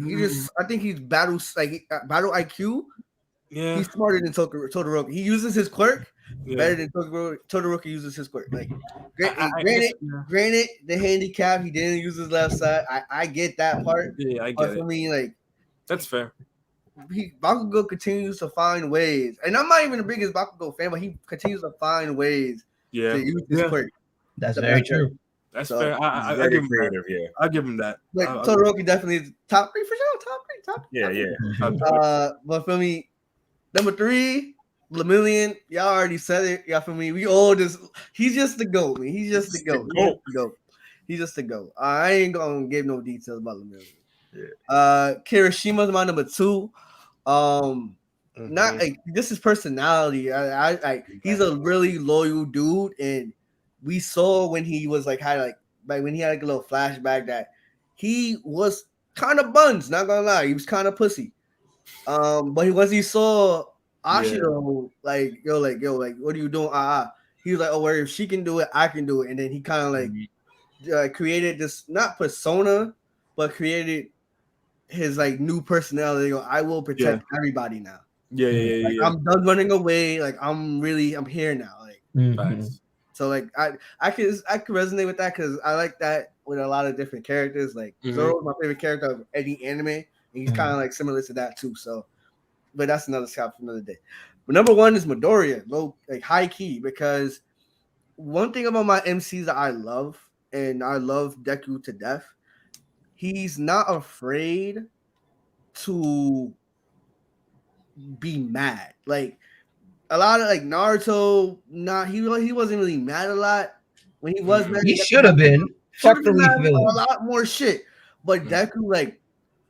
I think he's battle IQ. Yeah, he's smarter than Todoroki. He uses his quirk better than Todoroki uses his quirk. Like, granted, the handicap, he didn't use his left side. I get that part. Yeah, I get it. For me, like, that's fair. Bakugo continues to find ways, and I'm not even the biggest Bakugo fan, but he continues to find ways to use his quirk. That's very true. That's fair. I give him creative. That. I'll give him that. Like, Todoroki definitely is top 3 for sure. Top 3. Yeah. But for me, number 3, Lemillion. Y'all already said it. Y'all for me. We all he's just the GOAT, man. He's just the GOAT. He's just the GOAT. I ain't gonna give no details about Lemillion. Yeah. Kirishima's my number 2. Not like this is personality. He's a really loyal dude, and we saw when he was when he had a little flashback that he was kind of buns. Not gonna lie, he was kind of pussy. But once he saw Ashiro, like, what are you doing? He was like, oh, well, if she can do it, I can do it. And then he kind of created this not persona, but created his like new personality. I will protect everybody now. Yeah. I'm done running away. Like I'm here now. Like so, like I could resonate with that because I like that with a lot of different characters. Like Zoro's my favorite character of any anime, and he's kind of like similar to that too. So, but that's another scout for another day. But number one is Midoriya, like high key, because one thing about my MCs that I love, and I love Deku to death, he's not afraid to be mad. Like a lot of like Naruto, he wasn't really mad a lot. When he was mad, he should have been. Fuck the weak villain. A lot more shit. But Deku, like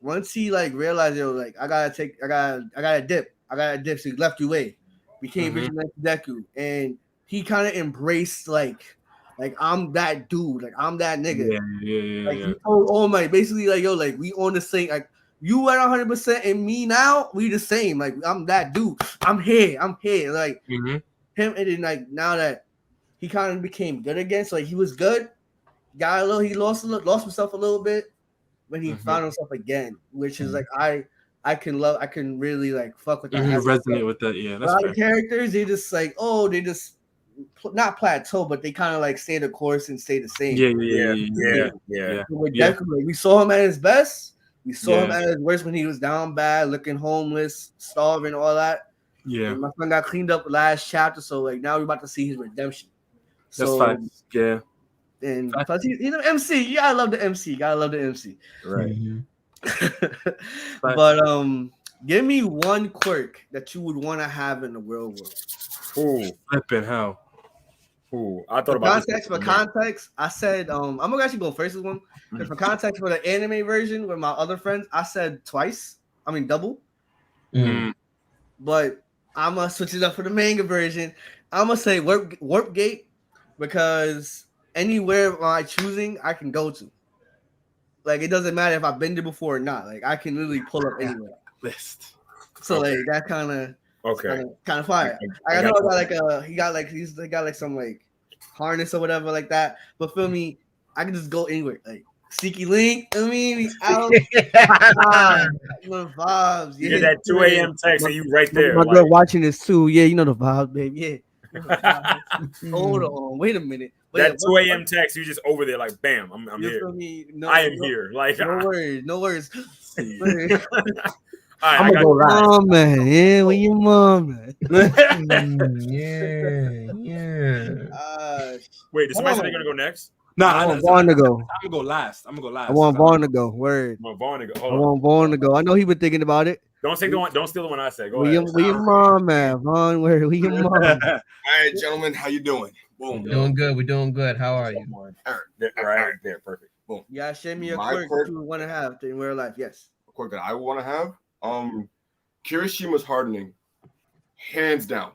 once he like realized, like I gotta dip. So he left away, became vigilante Deku, and he kind of embraced like I'm that dude, like I'm that nigga. He told All Might basically like, yo, like we on the same, like you at 100% and me now, we the same. Like I'm that dude. I'm here. Like him, and then like now that he kind of became good again, so like he was good. He lost himself a little bit when he found himself again, which is like I can really like fuck with that. Resonate with that, yeah. That's a lot of characters, they just like they just not plateau, but they kind of like stay the course and stay the same. Yeah. With Deku, like, we saw him at his best. We saw him at his worst when he was down bad, looking homeless, starving, all that. Yeah. And my son got cleaned up last chapter, so like now we're about to see his redemption. That's fine. Yeah. And plus he's an MC. You gotta love the MC. Right. But give me one quirk that you would want to have in the real world. Ooh, flipping hell. Ooh, I thought about for context, I said I'm gonna actually go first with one. Because for context, for the anime version with my other friends, I said double. But I'm gonna switch it up for the manga version. I'm gonna say warp gate, because anywhere by choosing I can go to. Like it doesn't matter if I've been there before or not. Like I can literally pull up anywhere. List. So like that kind of fire. I know he got like some like harness or whatever like that. But feel me, I can just go anywhere. Like sneaky link. I mean, out. Vibes. You get that 2 a.m. text and you right there. My girl watching this too. Yeah, you know the vibes, baby. Yeah. Hold on, wait a minute. But that 2 a.m. text, you just over there like, bam, I'm here. I am here. Like no worries. I'm gonna go live. Mom, man. Yeah, where your mom, man? Yeah. Wait, did somebody say they're gonna go next? I want Vaughn to go. I'm gonna go last. I want Vaughn to go. Word. I want Vaughn to go. I know he been thinking about it. Don't steal the one I said. Go ahead. Where your mom, man? Vaughn, where your mom? All right, gentlemen, how you doing? Boom. We're doing good. How are you? Right there, perfect. Boom. Yeah, share me a quirk you want to have in real life. Yes. A quirk that I want to have. Kirishima's hardening, hands down.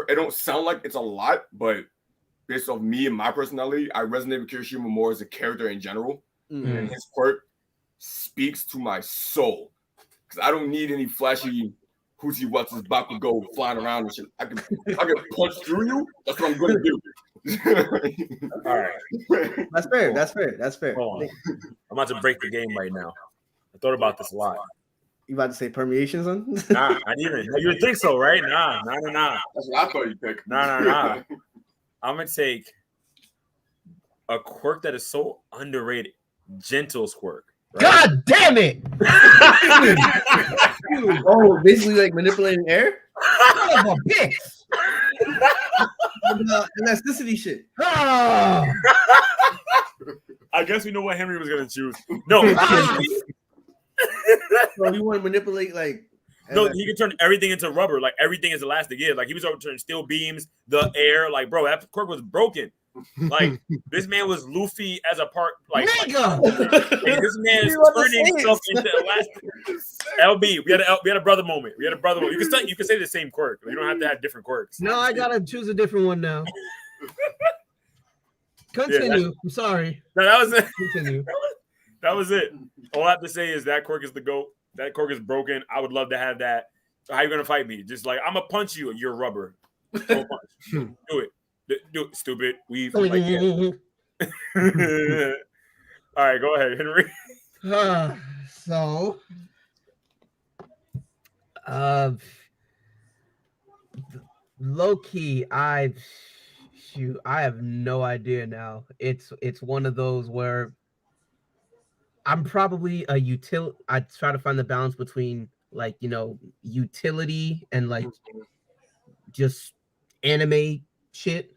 It don't sound like it's a lot, but based off me and my personality, I resonate with Kirishima more as a character in general. And his quirk speaks to my soul. Because I don't need any flashy Hoochie What's his back would go flying around and shit. I can punch through you. That's what I'm gonna do. All right. That's fair. Hold on. I'm about to break the game right now. I thought about this a lot. You about to say permeations on? Nah, I didn't. You would think so, right? Nah. That's what I thought you'd pick. Nah. I'm gonna take a quirk that is so underrated. Gentle's quirk. Right? God damn it! Oh, basically like manipulating air? Son of a bitch! Elasticity shit. Oh. I guess we know what Henry was gonna choose. No, so you want to manipulate like? No, he can turn everything into rubber. Like everything is elastic. Yeah, like he was able to turn steel beams, the air. Like, bro, that quirk was broken. Like this man was Luffy as a part. Like, Manga. This man is turning himself into elastic. LB, we had a brother moment. You can say the same quirk. You don't have to have different quirks. No, I gotta choose a different one now. Continue. Yeah, I'm sorry. No, that was it. Continue. That was it. All I have to say is that quirk is the GOAT. That quirk is broken. I would love to have that. So how you gonna fight me? Just like I'm gonna punch you. You're rubber. Don't punch. Do it. Do it, stupid. Weave. Like, yeah. All All right, go ahead, Henry. So, low key, I have no idea now. It's one of those where I'm probably a I try to find the balance between like, you know, utility and like just anime shit.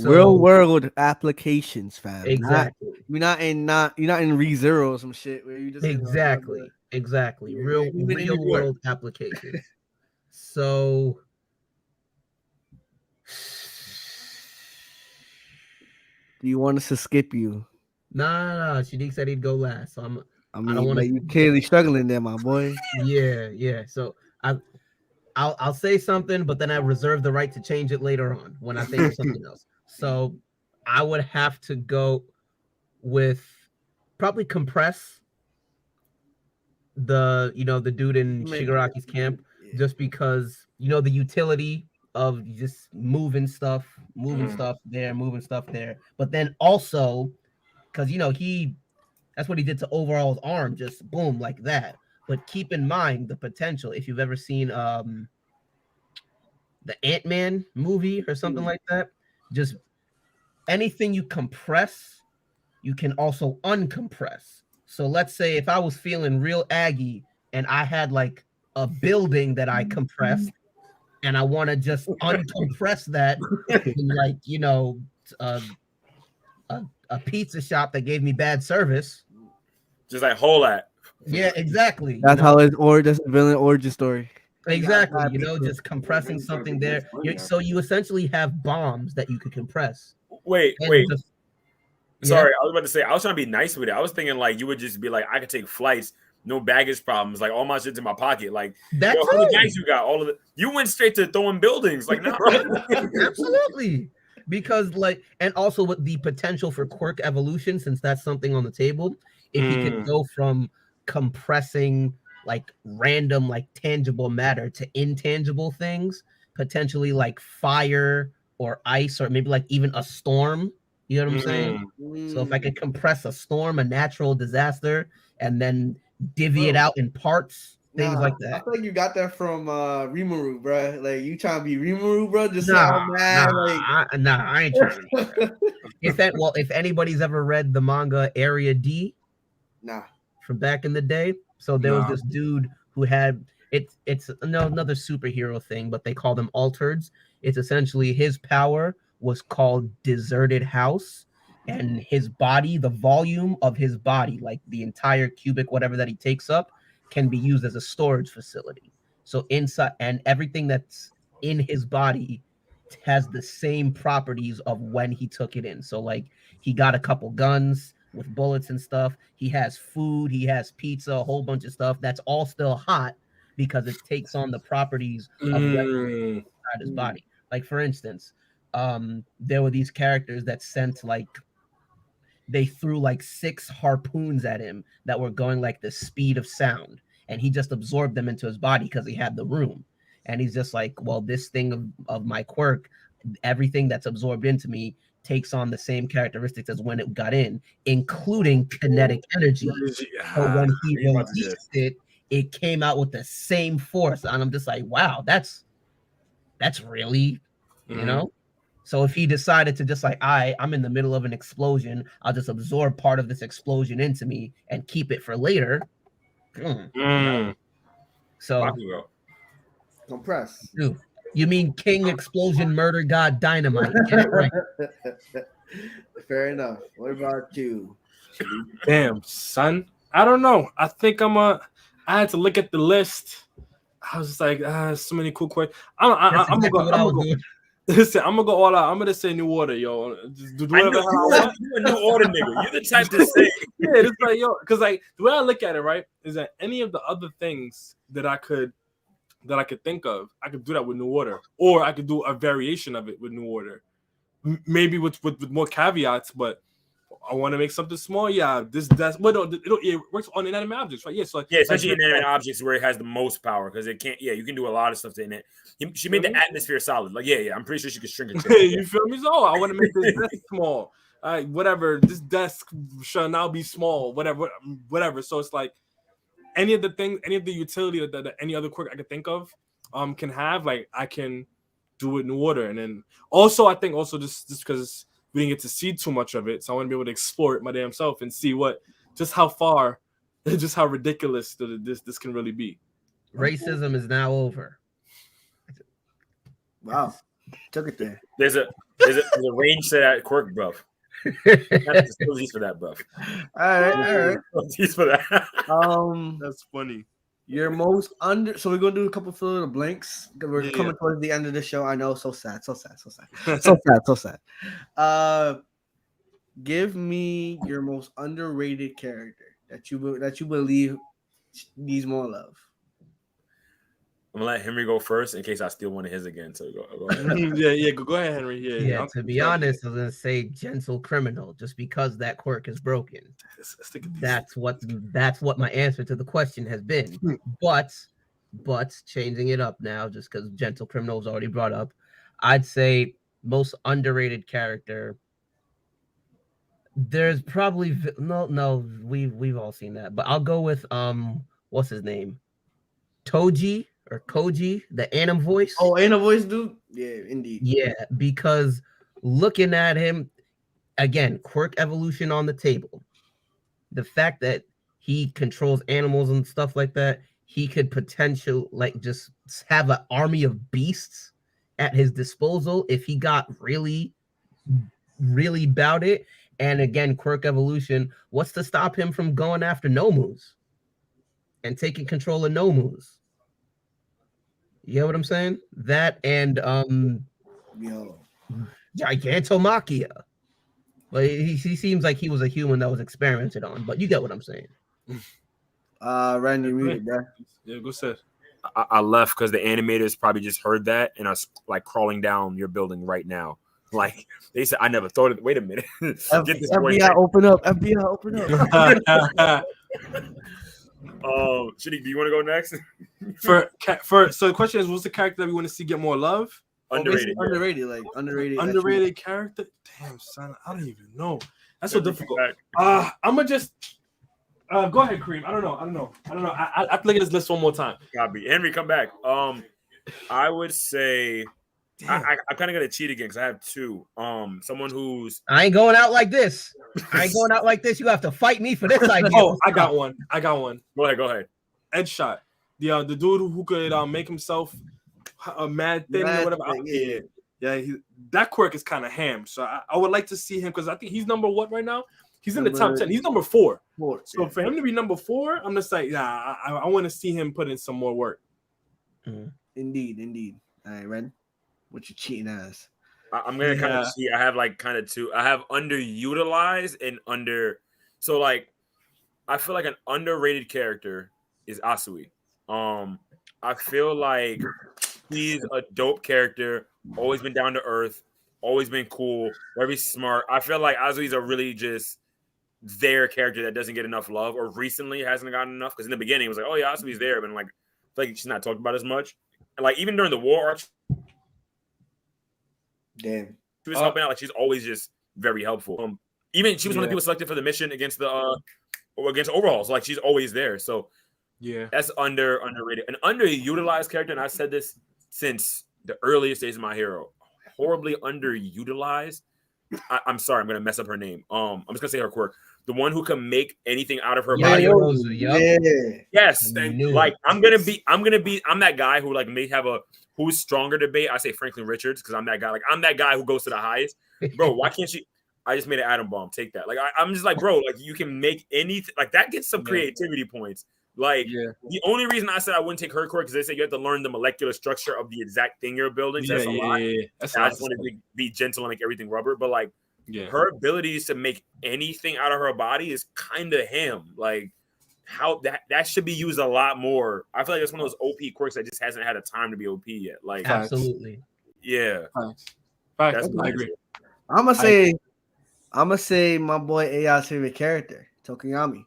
Real world applications, fam. Exactly. You're not in ReZero or some shit where you just Exactly. Real world applications. So do you want us to skip you? nah. Shadiq said he'd go last. So I mean, don't wanna... you clearly struggling there, my boy. Yeah. So I'll say something, but then I reserve the right to change it later on when I think of something else. So I would have to go with probably Compress, the dude in Shigaraki's camp, just because the utility of just moving stuff there, moving stuff there. But then also because that's what he did to Overall's arm, just boom, like that. But keep in mind the potential. If you've ever seen the Ant-Man movie or something like that, just anything you compress, you can also uncompress. So let's say if I was feeling real aggy and I had like a building that I compressed and I want to just uncompress that in like, a pizza shop that gave me bad service. Just like whole at. Yeah, exactly. That's how that's a villain origin story. Exactly. Just compressing something there. So you essentially have bombs that you could compress. Wait. Yeah. Sorry, I was about to say, I was trying to be nice with it. I was thinking like you would just be like, I could take flights, no baggage problems, like all my shit's in my pocket. Like, that's how many bags you got? All of it. You went straight to throwing buildings. Like, no. Absolutely. Because and also with the potential for quirk evolution, since that's something on the table, if you could go from compressing like random, like tangible matter to intangible things, potentially like fire or ice, or maybe like even a storm. You know what I'm saying? So if I could compress a storm, a natural disaster, and then divvy it out in parts, things like that. I feel like you got that from Rimuru, bro. Like you trying to be Rimuru, bro? Just I ain't trying to do that. If anybody's ever read the manga Area D, from back in the day, so there was this dude who had it's another superhero thing, but they call them altereds. It's essentially his power was called Deserted House, and his body, the volume of his body, like the entire cubic whatever that he takes up, can be used as a storage facility. So inside, and everything that's in his body has the same properties of when he took it in. So like he got a couple guns with bullets and stuff. He has food, he has pizza, a whole bunch of stuff that's all still hot because it takes on the properties of inside his body. Like for instance, there were these characters that sent like they threw like 6 harpoons at him that were going like the speed of sound, and he just absorbed them into his body because he had the room. And he's just like, well, this thing of my quirk, everything that's absorbed into me takes on the same characteristics as when it got in, including kinetic energy. So when he released it, it came out with the same force. And I'm just like, wow, that's really, So if he decided to just like, I'm in the middle of an explosion, I'll just absorb part of this explosion into me and keep it for later. So compress. Dude, you mean King Explosion Murder God Dynamite? Get it right. Fair enough. What about you? Damn, son. I don't know. I think I had to look at the list. I was just like, so many cool questions. I'm gonna go. Listen, I'm gonna go all out. I'm gonna say New Order, yo. Just do whatever I want. You're a New Order nigga. You're the type to say. Yeah, it's like, yo, because like the way I look at it, right, is that any of the other things that I could think of, I could do that with New Order, or I could do a variation of it with New Order, maybe with more caveats. But I want to make something small. Yeah, it works on inanimate objects, right? Yeah, so especially inanimate objects where it has the most power because it can't. Yeah, you can do a lot of stuff in it. She made the atmosphere solid. Like, yeah, I'm pretty sure she could shrink it. You feel me? So I want to make this small. whatever, this desk shall now be small, whatever. So it's like any of the things, any of the utility that any other quirk I could think of can have, like I can do it in order. And then also I think also just because we didn't get to see too much of it, so I want to be able to explore it my damn self and see just how far, just how ridiculous this can really be. Racism is now over. Wow, took it there. There's a range to that quirk, bro. That's still for that, bro. All right. For that. That's funny. Your most under. So we're gonna do a couple fill in the blanks. We're coming towards the end of the show. I know, so sad. Give me your most underrated character that you believe needs more love. I'm gonna let Henry go first in case I steal one of his again. So go ahead. Go ahead, Henry. Yeah. To be honest, I was gonna say Gentle Criminal, just because that quirk is broken. That's what my answer to the question has been. But changing it up now, just because Gentle Criminal was already brought up, I'd say most underrated character. There's probably no. We've all seen that, but I'll go with what's his name, Toji. Or Koji, the Anim voice. Oh, Anim voice dude? Yeah, indeed. Yeah, because looking at him, again, quirk evolution on the table. The fact that he controls animals and stuff like that, he could potentially just have an army of beasts at his disposal if he got really, really about it. And again, quirk evolution, what's to stop him from going after Nomus and taking control of Nomus? You know what I'm saying? That and Gigantomachia. But he seems like he was a human that was experimented on, but you get what I'm saying. Randy, read it, bro. Yeah, go ahead. I left because the animators probably just heard that and are like crawling down your building right now. Like they said, I never thought of it. Wait a minute. Get this FBI, open up. FBI, open up. Shitty, do you want to go next? So the question is, what's the character that we want to see get more love? Underrated. Underrated character. Damn, son, I don't even know. That's so difficult. I'm gonna just go ahead, Kareem. I don't know. I have to look at this list one more time. Copy. Henry, come back. I would say I kind of got to cheat again because I have two. Someone who's I ain't going out like this. You have to fight me for this idea. Oh, I got one. Go ahead. Ed Shot. The dude who could make himself a mad thing or whatever. That quirk is kind of ham. So I would like to see him because I think he's number what right now? He's in the top 10. He's number 4. So for him to be number 4, I'm just like, I want to see him put in some more work. Indeed. All right, Ren, what you cheating ass? I'm gonna kind of cheat. I have like kind of two. I have underutilized and under. So like, I feel like an underrated character is Asui. I feel like he's a dope character. Always been down to earth. Always been cool. Very smart. I feel like Asui's a really just their character that doesn't get enough love, or recently hasn't gotten enough. Because in the beginning it was like, oh yeah, Asui's there, but like, I feel like she's not talked about as much. And like even during the war arc, damn, she was helping out. Like she's always just very helpful. Even she was one of the people selected for the mission against the against overhauls. Like she's always there. So yeah, that's underrated. An underutilized character, and I've said this since the earliest days of My Hero. Horribly underutilized. I'm sorry, I'm gonna mess up her name. I'm just gonna say her quirk. The one who can make anything out of her body. Yes, like I'm that guy who like may have a who's stronger debate. I say Franklin Richards because I'm that guy. Like I'm that guy who goes to the highest. Bro, why can't she? I just made an atom bomb. Take that. Like I'm just like, bro, like you can make anything. Like that gets some creativity points. Like the only reason I said I wouldn't take her quirk because they say you have to learn the molecular structure of the exact thing you're building. So that's a lot. I just wanted to be gentle and make everything rubber, but like her abilities to make anything out of her body is kind of him. Like how that should be used a lot more. I feel like it's one of those OP quirks that just hasn't had a time to be OP yet. Like absolutely, yeah. Facts. I agree. I'm gonna say my boy AI's favorite character, Tokugami.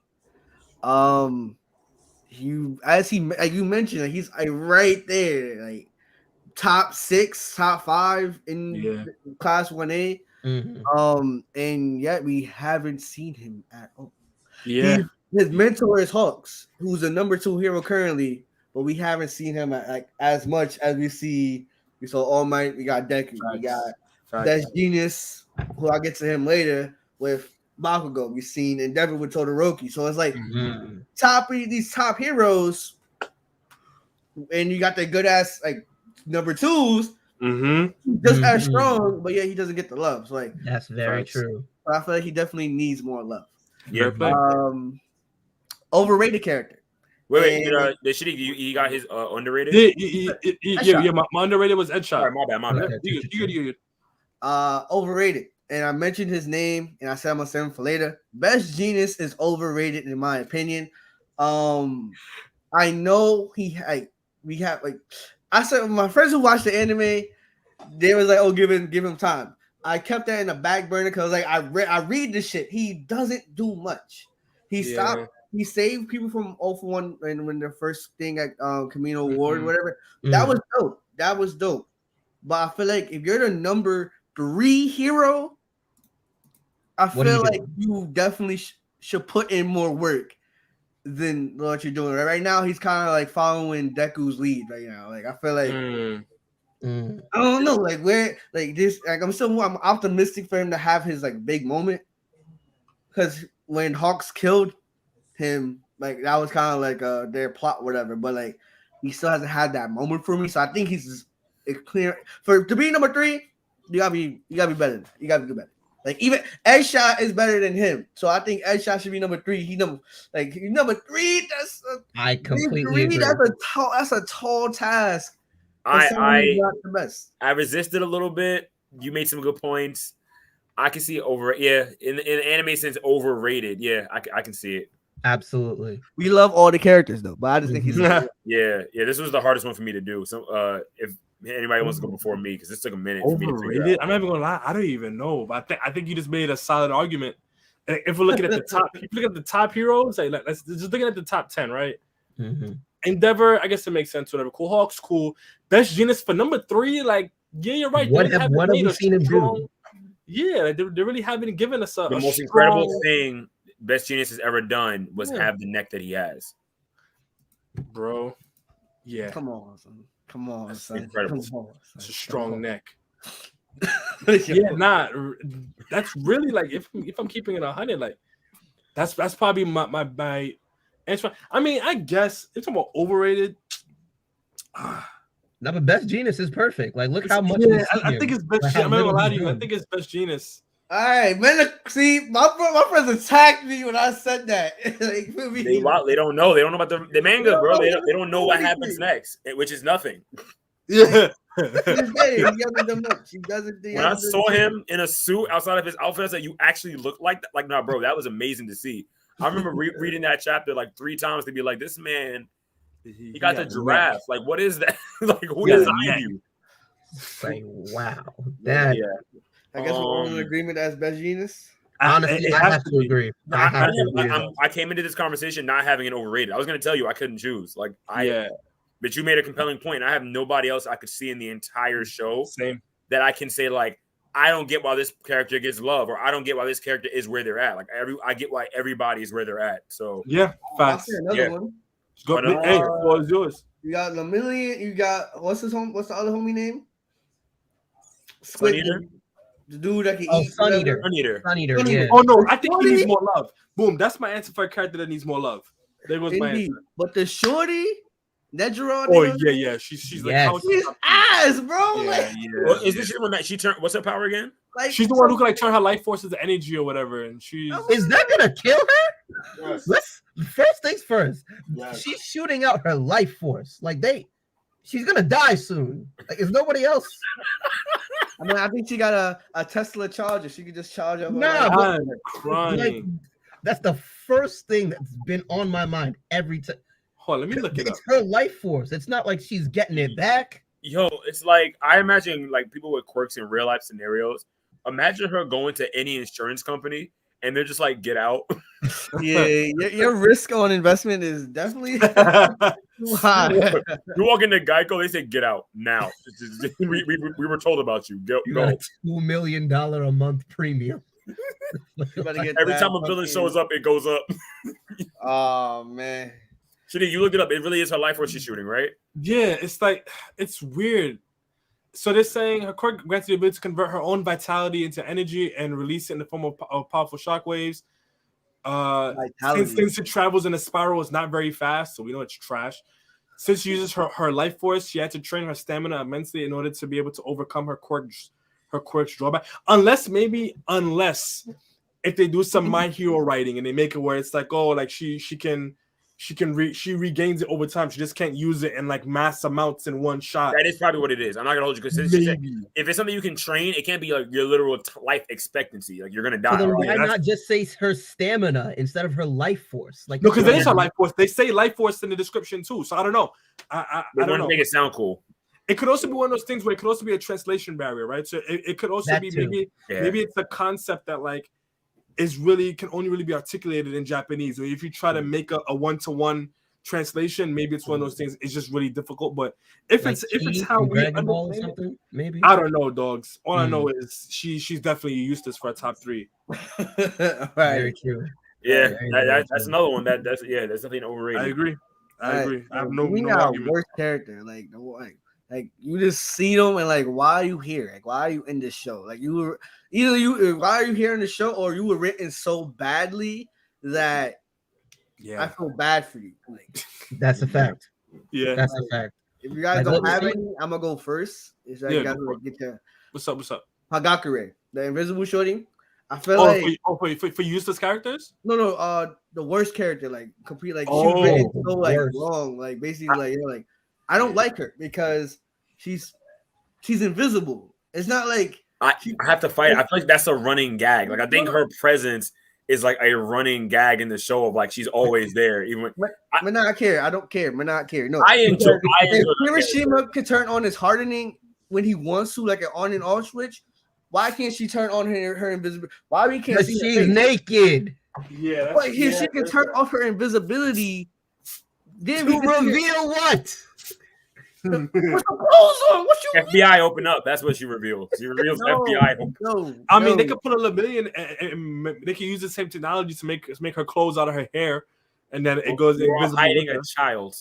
You mentioned, like, he's like right there, like top 6, top 5 in class 1A. And yet we haven't seen him at all. Yeah. His mentor is Hawks, who's the number 2 hero currently, but we haven't seen him like as much as we saw All Might. We got Deku, we got That's Genius, who I'll get to him later with Bakugo. We've seen Endeavor with Todoroki. So it's like these top heroes, and you got the good ass like number 2s. Just as strong, but yeah, he doesn't get the love. So like that's very true. But I feel like he definitely needs more love. Yeah. Overrated character. Wait, the shit he got his underrated? Yeah. My underrated was Headshot. Sorry, my bad. You good. Overrated. And I mentioned his name, and I said I'm gonna save him for later. Best Genius is overrated in my opinion. I know I said my friends who watched the anime, they was like, "Oh, give him time." I kept that in the back burner because like I read this shit. He doesn't do much. He stopped. He saved people from all for one when their first thing at Camino Ward, whatever. That was dope. That was dope. But I feel like if you're the number 3 hero, I feel like you definitely should put in more work than what you're doing. Right now, he's kind of like following Deku's lead right now. Like I feel like I don't know, like where like this. Like I'm optimistic for him to have his like big moment, because when Hawks killed him, like that was kind of like their plot, whatever. But like he still hasn't had that moment for me. So I think he's clear to be number 3. You gotta be better. You gotta do better. Like even Headshot is better than him, so I think Headshot should be number 3. He's number 3. I completely agree. That's a tall task. I resisted a little bit. You made some good points. I can see in the anime sense overrated. Yeah, I can see it. Absolutely. We love all the characters though, but I just think he's yeah. This was the hardest one for me to do. So if anybody wants to go before me, because this took a minute for me to figure out. I'm not even gonna lie, I don't even know. But I think you just made a solid argument. If we're looking at the top, if you look at the top heroes, like let's just looking at the top 10, right? Endeavor, I guess it makes sense. Whatever. Cool Hawks, cool. Best Genius for number 3, like yeah, you're right. What have we seen him do? Yeah, like, they really haven't given us the most incredible thing Best Genius has ever done was have the neck that he has, bro. Yeah, come on, son. Incredible. It's a strong neck. Yeah, that's really like if I'm keeping it 100, like that's probably my answer. I mean, I guess it's about overrated. No, but Best Genius is perfect. Like, look how much. I think it's Best Genius. I'm not gonna lie to you. I think it's Best Genius. All right, man. See, my friends attacked me when I said that. Like, they don't know. They don't know about the manga, bro. They don't know what happens next, which is nothing. Yeah. He doesn't. When I saw him in a suit outside of his outfit, I said, "You actually look like that." Like, nah, bro, that was amazing to see. I remember reading that chapter like 3 times to be like, "This man, he got the giraffe. Like, what is that? Like, who designed you?" Like, wow, that. I guess we're all in agreement as Best Genius. Honestly, I have to agree. I came into this conversation not having it overrated. I was going to tell you I couldn't choose. Like, but you made a compelling point. I have nobody else I could see in the entire show that I can say like, I don't get why this character gets love, or I don't get why this character is where they're at. Like I get why everybody is where they're at. So facts. Another one. Hey, what was yours? You got Lemillion. You got what's the other homie name? Sun Eater. The dude that can eat. Sun Eater. Yeah. Oh no, I think he needs more love. Boom. That's my answer for a character that needs more love. There was my answer. But the shorty, Nejiro. Oh yeah. She's like she's ass, bro. Well, is this when she turned? What's her power again? Like she's the one who can like turn her life force into energy or whatever. And is that gonna kill her? Yes. First things first. Yes. She's shooting out her life force. Like she's gonna die soon. Like if nobody else. I mean, I think she got a Tesla charger. She could just charge up. I'm crying. Like, that's the first thing that's been on my mind every time. Hold on, let me look it up. It's her life force. It's not like she's getting it back. Yo, it's like I imagine like people with quirks in real life scenarios. Imagine her going to any insurance company and they're just like, get out. Yeah, your risk on investment is definitely too high. You walk into Geico, they say, get out now. We were told about you. You got a $2 million a month premium. Every time a villain shows up, it goes up. Oh man. Shitty, you looked it up. It really is her life force she's shooting, right? Yeah, it's like, it's weird. So they're saying her quirk grants the ability to convert her own vitality into energy and release it in the form of powerful shockwaves. Since it travels in a spiral, it's not very fast, so we know it's trash. Since she uses her life force, she had to train her stamina immensely in order to be able to overcome her quirk's drawback. Unless if they do some My Hero writing and they make it where it's like, oh, like she regains it over time. She just can't use it in like mass amounts in one shot. That is probably what it is. I'm not gonna hold you because if it's something you can train, it can't be like your literal life expectancy. Like you're gonna die. So then why not just say her stamina instead of her life force? Like no, because it is her life force. They say life force in the description too. So I don't know. I don't know. Make it sound cool. It could also be one of those things where it could also be a translation barrier, right? So it could also be maybe it's a concept that like can only really be articulated in Japanese. Or if you try to make a one-to-one translation, maybe it's one of those things. It's just really difficult. But if it's how we understand it, maybe I don't know, dogs. All I know is she's definitely Eustace for a top 3. Right. Very true. Yeah, that's another one. That's something overrated. I agree. I have no argument. Worst character, like you just see them and like, why are you here? Like, why are you in this show? Like why are you here in the show, or you were written so badly that I feel bad for you. Like that's a fact. Yeah, that's a fact. If you guys don't have any, I'm gonna go first. Is that you guys get your what's up? Hagakure, the invisible shorty. I feel for useless characters. No, the worst character, like complete, like she was written so like wrong, like basically like I don't like her because she's invisible. It's not like I have to fight. I feel like that's a running gag. Like I think her presence is like a running gag in the show of like she's always there. Even I not care. I don't care. Not care. No, I enjoy. Hiroshima can turn on his hardening when he wants to, like an on and off switch. Why can't she turn on her invisibility? Why we can't see she's naked? Yeah, but here she can turn off her invisibility. Then to reveal what? What's the clothes on? What you FBI open up? That's what she reveals. She reveals FBI. I mean, they could put a million, and they can use the same technology to make her clothes out of her hair, and then it goes invisible. Hiding a child.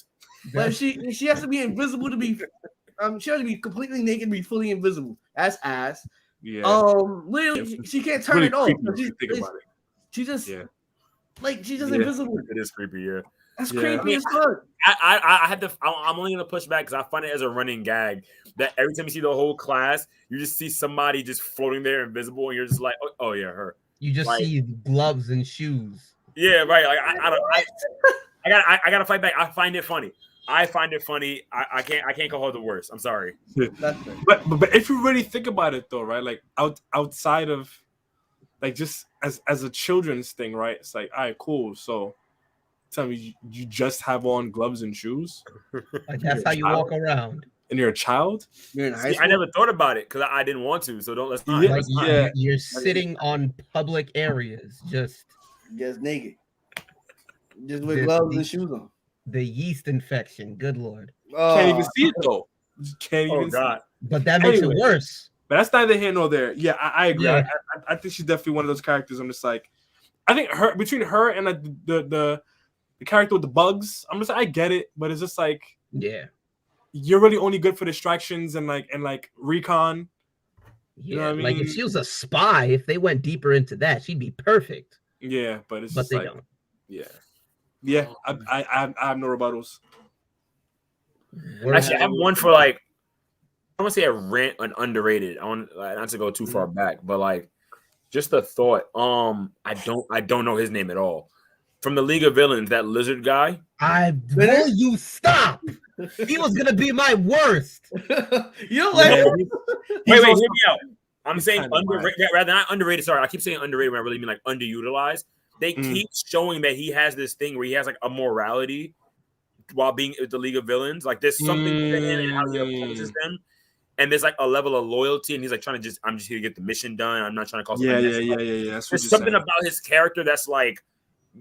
But she has to be invisible to be. She has to be completely naked to be fully invisible. That's ass. Yeah. Literally, she can't turn it off. She's just invisible. It is creepy. Yeah. That's creepy as fuck. I had to. I'm only gonna push back because I find it as a running gag that every time you see the whole class, you just see somebody just floating there invisible, and you're just like, oh yeah, her. You just see gloves and shoes. Yeah, right. Like I gotta fight back. I find it funny. I can't call her the worst. I'm sorry. But if you really think about it though, right? Like outside of like just as a children's thing, right? It's like, all right, cool. So tell me, you just have on gloves and shoes? Like that's how you walk around. And you're a child? You're in high school? I never thought about it because I didn't want to. So let's not. You're sitting on public areas, just naked, just with gloves and shoes on. The yeast infection. Good Lord. Can't even see it though. Can't even see it. But that makes it worse. But that's neither here nor there. Yeah, I agree. Yeah. I think she's definitely one of those characters. I'm just like, I think between her and like the character with the bugs, I'm just like, I get it, but it's just like, yeah, you're really only good for distractions and like recon. You know what I mean? Like if she was a spy, if they went deeper into that, she'd be perfect. Yeah, but it's but just they like, don't. Yeah, I have no rebuttals. Actually, I have one for like, I want to say an underrated. I want not to go too far back, but like just a thought. I don't know his name at all. From the League of Villains, that lizard guy. Will you stop? He was gonna be my worst. You don't like him? Wait, hear me out. I'm saying underrated rather than not underrated. Sorry, I keep saying underrated when I really mean like underutilized. They keep showing that he has this thing where he has like a morality while being with the League of Villains. Like there's something to him and how he opposes them. and there's like a level of loyalty, and he's like trying to I'm just here to get the mission done. I'm not trying to cause Yeah. That's there's something saying. about his character that's like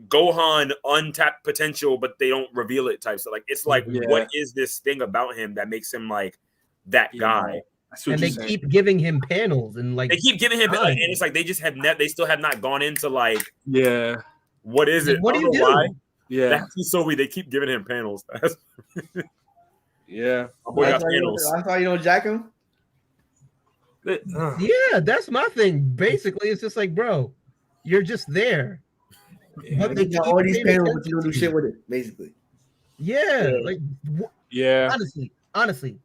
Gohan untapped potential, but they don't reveal it type. So like it's like what is this thing about him that makes him like that guy? And they keep giving him panels and like they keep giving him and it's like they just have they still have not gone into like what is it? What do you do? Why? Yeah, that's so weird. They keep giving him panels. Yeah, that's why you don't jack him. Yeah, that's my thing. Basically, it's just like, bro, you're just there. But they got all these panels, but you don't do shit with it. Basically, like honestly,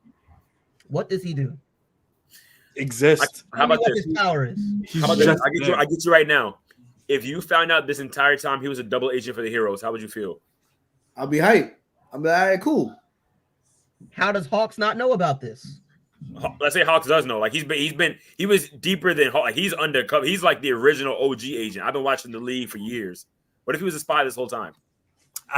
what does he do? Exist. How about what this? His power is. How about this? I get you right now. If you found out this entire time he was a double agent for the heroes, how would you feel? I'll be hyped. I'll be all right, cool. How does Hawks not know about this? Let's say Hawks does know. Like he was deeper than Hawks. Like he's undercover. He's like the original OG agent. I've been watching the league for years. What if he was a spy this whole time?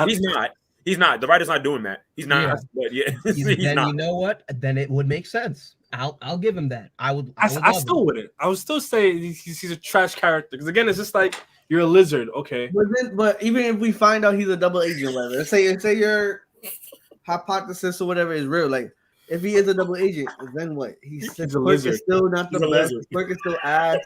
He's not. He's not. The writer's not doing that. He's not. Yeah. But yeah, then not. You know what? Then it would make sense. I'll give him that. I still wouldn't. I would still say he's a trash character because again, it's just like you're a lizard. Okay, but even if we find out he's a double agent, whatever. Let's say your hypothesis or whatever is real. Like if he is a double agent, then what? He's a lizard. Still not the best. His work is still ass.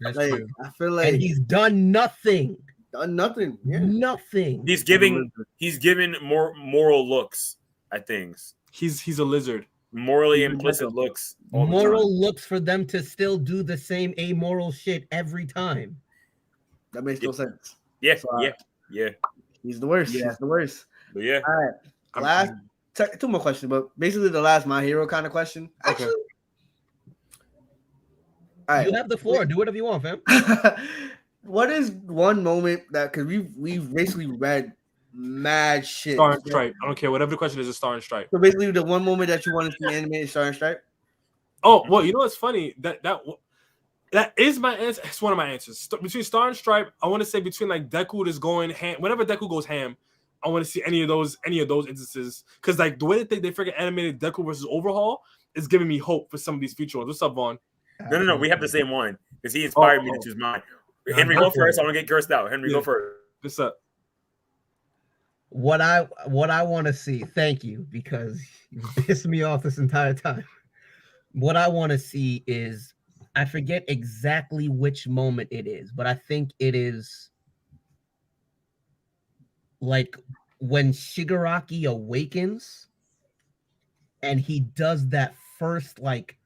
Like true. I feel like and he's done nothing. Done nothing. Yeah. Nothing. He's giving more moral looks at things. He's a lizard. Morally implicit looks. Moral looks for them to still do the same amoral shit every time. That makes no sense. Yeah, so, yeah. He's the worst. Yeah. He's the worst. But yeah. All right. Two more questions, but basically the last My Hero kind of question. Actually, all right. You have the floor. Do whatever you want, fam. What is one moment that because we've basically read mad shit. Star and Stripe. I don't care. Whatever the question is, a Star and Stripe. So basically, the one moment that you want to see animated Star and Stripe. Oh well, you know what's funny? That is my answer. It's one of my answers. Between Star and Stripe, I want to say between like Deku is going ham. Whenever Deku goes ham, I want to see any of those instances because like the way that they freaking animated Deku versus Overhaul is giving me hope for some of these future ones. What's up, Vaughn? No. We have the same one because he inspired me to choose mine. Henry, go first. I want to get cursed out. Henry, go first. What's up? What I want to see, thank you, because you pissed me off this entire time. What I want to see is, I forget exactly which moment it is, but I think it is like when Shigaraki awakens and he does that first like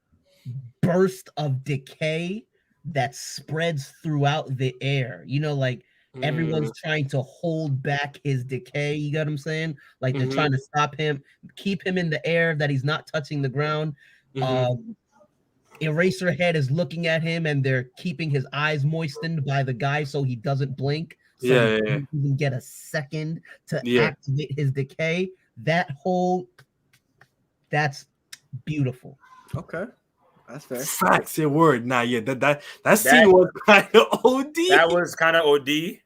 burst of decay that spreads throughout the air. You know, like everyone's trying to hold back his decay. You got what I'm saying? Like they're trying to stop him, keep him in the air, that he's not touching the ground. Eraserhead is looking at him and they're keeping his eyes moistened by the guy so he doesn't blink. So he doesn't even get a second to activate his decay. That's beautiful. Okay. That's fair. Facts, your word. Nah, yeah, that scene was kind of OD. That was kind of OD.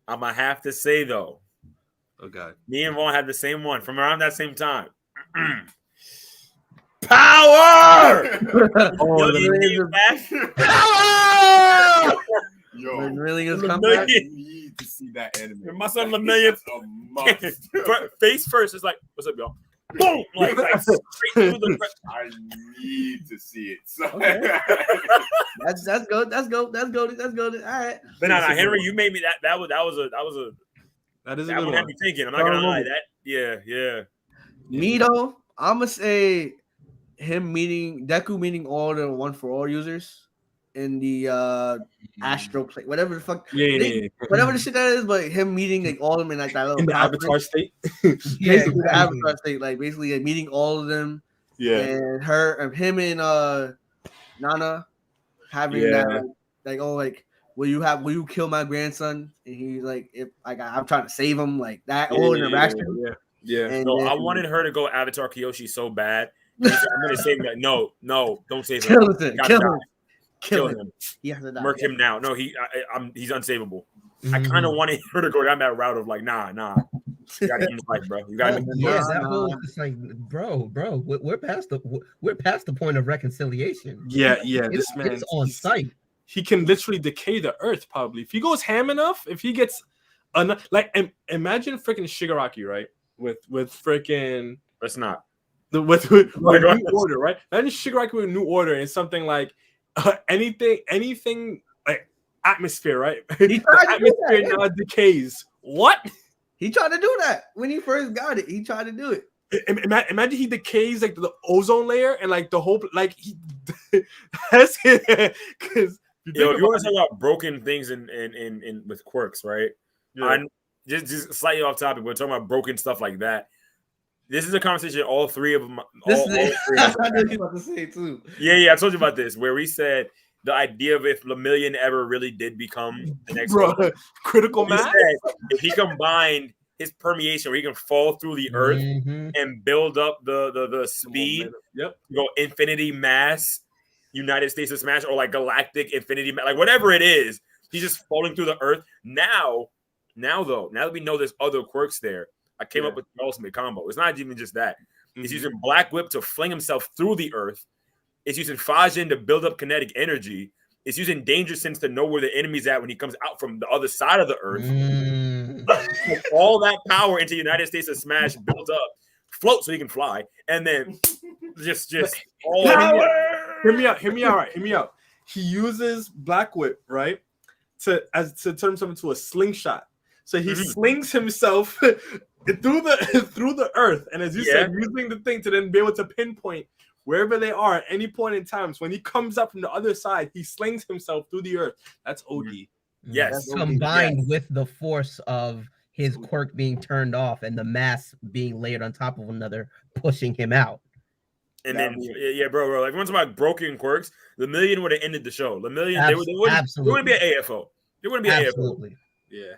I'm gonna have to say though. Oh God. Me and Vaughn had the same one from around that same time. Power! Power! Yo, really is comeback. I need to see that anime. My son Lemillion face first is like, "What's up, y'all?" Boom! Like straight through the. I need to see it. So. Okay. That's good. That's good. All right. But no, Henry, you made me that is a good one. one. Had me thinking. I'm not gonna lie. That yeah. Me though, I'm gonna say Deku meeting all the One for All users in the astral plane, whatever the fuck, whatever the shit that is, but him meeting like all of them in like that little in the avatar state. Basically the avatar state, like basically like, meeting all of them. Yeah, and him and Nana having that like will you kill my grandson? And he's like, if like I'm trying to save him, like that whole interaction. Yeah. And no, then, I wanted her to go Avatar Kyoshi so bad. I'm gonna say that. No, don't save him. Kill him. He has to die. Murk him now. No, he's unsavable. I kind of wanted her to go down that route of like, nah. You gotta end his life, bro. You gotta end his Yeah, life. that whole just like, bro, we're past the point of reconciliation. Yeah, this man, it's on site. He can literally decay the earth probably if he goes ham enough. If he gets imagine freaking Shigaraki, right? With freaking Let's not. With New Order, right? Imagine Shigaraki with New Order and something like anything like atmosphere, right? The atmosphere now decays. What? He tried to do that when he first got it. He tried to do it. Imagine he decays like the ozone layer and like the whole like he. That's it. Because if you want to talk about broken things in with quirks, right? Yeah. I'm just slightly off topic. We're talking about broken stuff like that. This is a conversation all three of them. I know you about to say it too. Yeah, I told you about this where we said the idea of if Lemillion ever really did become the next critical mass. If he combined his permeation where he can fall through the earth and build up the speed, go infinity mass, United States of Smash, or like galactic infinity mass, like whatever it is, he's just falling through the earth. Now that we know there's other quirks there, I came up with the ultimate combo. It's not even just that. He's using Black Whip to fling himself through the earth. It's using Fajin to build up kinetic energy. It's using Danger Sense to know where the enemy's at when he comes out from the other side of the earth. All that power into United States of Smash built up, float so he can fly, and then just all power. Hear me out. He uses Black Whip, right, to turn himself into a slingshot. So he slings himself through the earth, and as you said, using the thing to then be able to pinpoint wherever they are at any point in time. So when he comes up from the other side, he slings himself through the earth. That's OD. Yes, combined with the force of his quirk being turned off and the mass being layered on top of another, pushing him out. And then, bro, like once about broken quirks, Lemillion would have ended the show. Lemillion, they wouldn't be an AFO. They wouldn't be an AFO. Yeah.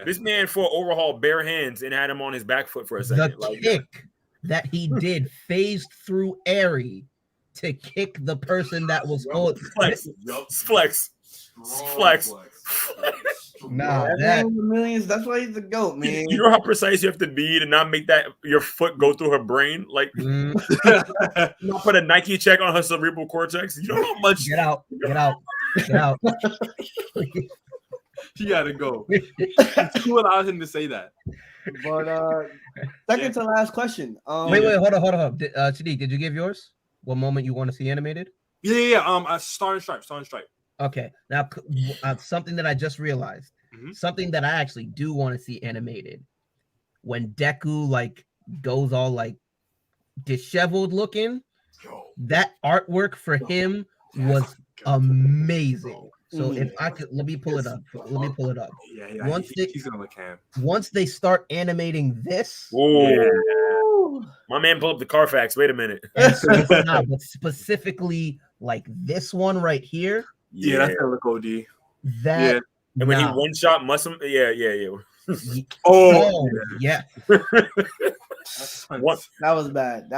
This man fought overhaul bare hands and had him on his back foot for a second. The kick that he did phased through Eri to kick the person that was called flex. Nah, Millions. That's why he's the GOAT, man. You know how precise you have to be to not make that your foot go through her brain, like not put a Nike check on her cerebral cortex. You know how much. Get out. He gotta go. Who allowed him to say that? But second to last question. Wait, hold on. Shadiq, did you give yours? What moment you want to see animated? Yeah. Star and Stripe. Okay, now something that I just realized, something that I actually do want to see animated, when Deku like goes all like disheveled looking, that artwork for him was amazing. So if I could, let me pull it up. Yeah. He's gonna look ham. Once they start animating this, my man pulled up the Carfax. Wait a minute. But specifically like this one right here. Yeah, that's gonna look OD. And when he one shot muscle, yeah. Oh yeah. That was bad.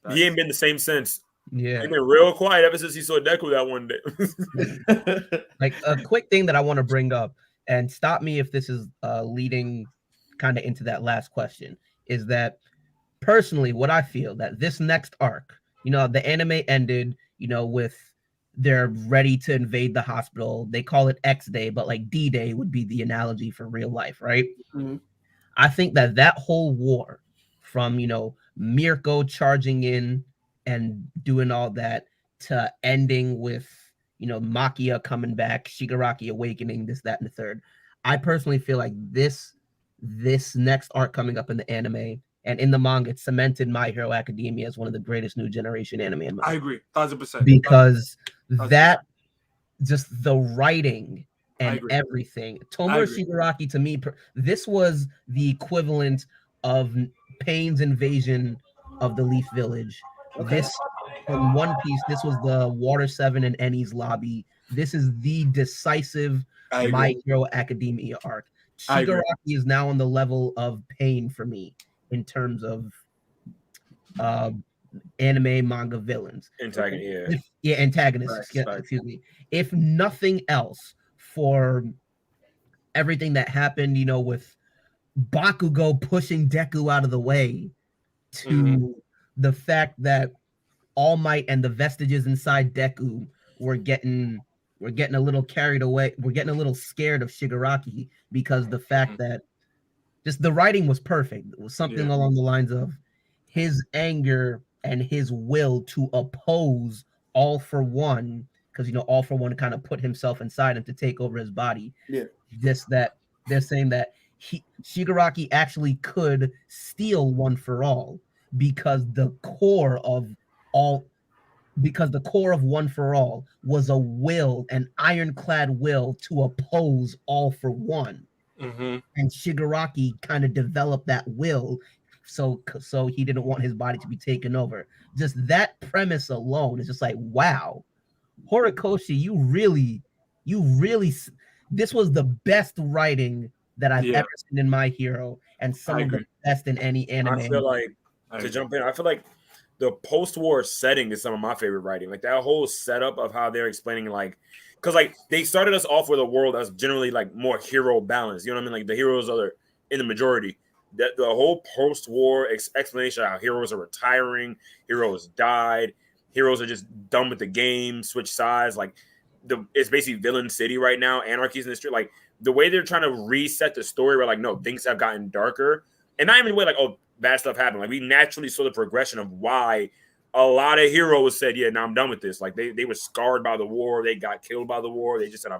He ain't been the same since. Yeah, he's been real quiet ever since he saw Deku that one day. Like a quick thing that I want to bring up, and stop me if this is leading kind of into that last question, is that personally what I feel that this next arc, the anime ended, with they're ready to invade the hospital. They call it X Day, but like D-Day would be the analogy for real life, right? I think that whole war from, Mirko charging in and doing all that to ending with, Makia coming back, Shigaraki awakening, this, that, and the third. I personally feel like this next arc coming up in the anime and in the manga, it cemented My Hero Academia as one of the greatest new generation anime in my I agree, 1,000%. Because that, just the writing and everything. Tomura Shigaraki, to me, this was the equivalent of Pain's invasion of the Leaf Village. This, from One Piece, this was the Water 7 and Eni's lobby. This is the decisive My Hero Academia arc. Shigaraki is now on the level of Pain for me in terms of anime manga villains. Antagonists. Excuse me. If nothing else, for everything that happened, with Bakugo pushing Deku out of the way to the fact that All Might and the vestiges inside Deku were getting a little carried away. We're getting a little scared of Shigaraki because the fact that just the writing was perfect. It was something along the lines of his anger and his will to oppose All for One, because All for One kind of put himself inside him to take over his body. Yeah. Just that they're saying that Shigaraki actually could steal One for All because the core of One for All was a will, an ironclad will to oppose All for One. And Shigaraki kind of developed that will, so he didn't want his body to be taken over. Just that premise alone is just like, wow, Horikoshi, you really, this was the best writing that I've ever seen in My Hero, and some of the best in any anime. I feel like to jump in, I feel like the post-war setting is some of my favorite writing. Like that whole setup of how they're explaining, like, because like they started us off with a world that's generally like more hero balanced. You know what I mean? Like the heroes are in the majority. That the whole post-war explanation of how heroes are retiring, heroes died, heroes are just done with the game, switch sides. Like it's basically villain city right now. Anarchy's in the street. Like the way they're trying to reset the story, where like no, things have gotten darker, and not even the way like bad stuff happened. Like we naturally saw the progression of why a lot of heroes said, "Yeah, now I'm done with this." Like they were scarred by the war, they got killed by the war. They just said,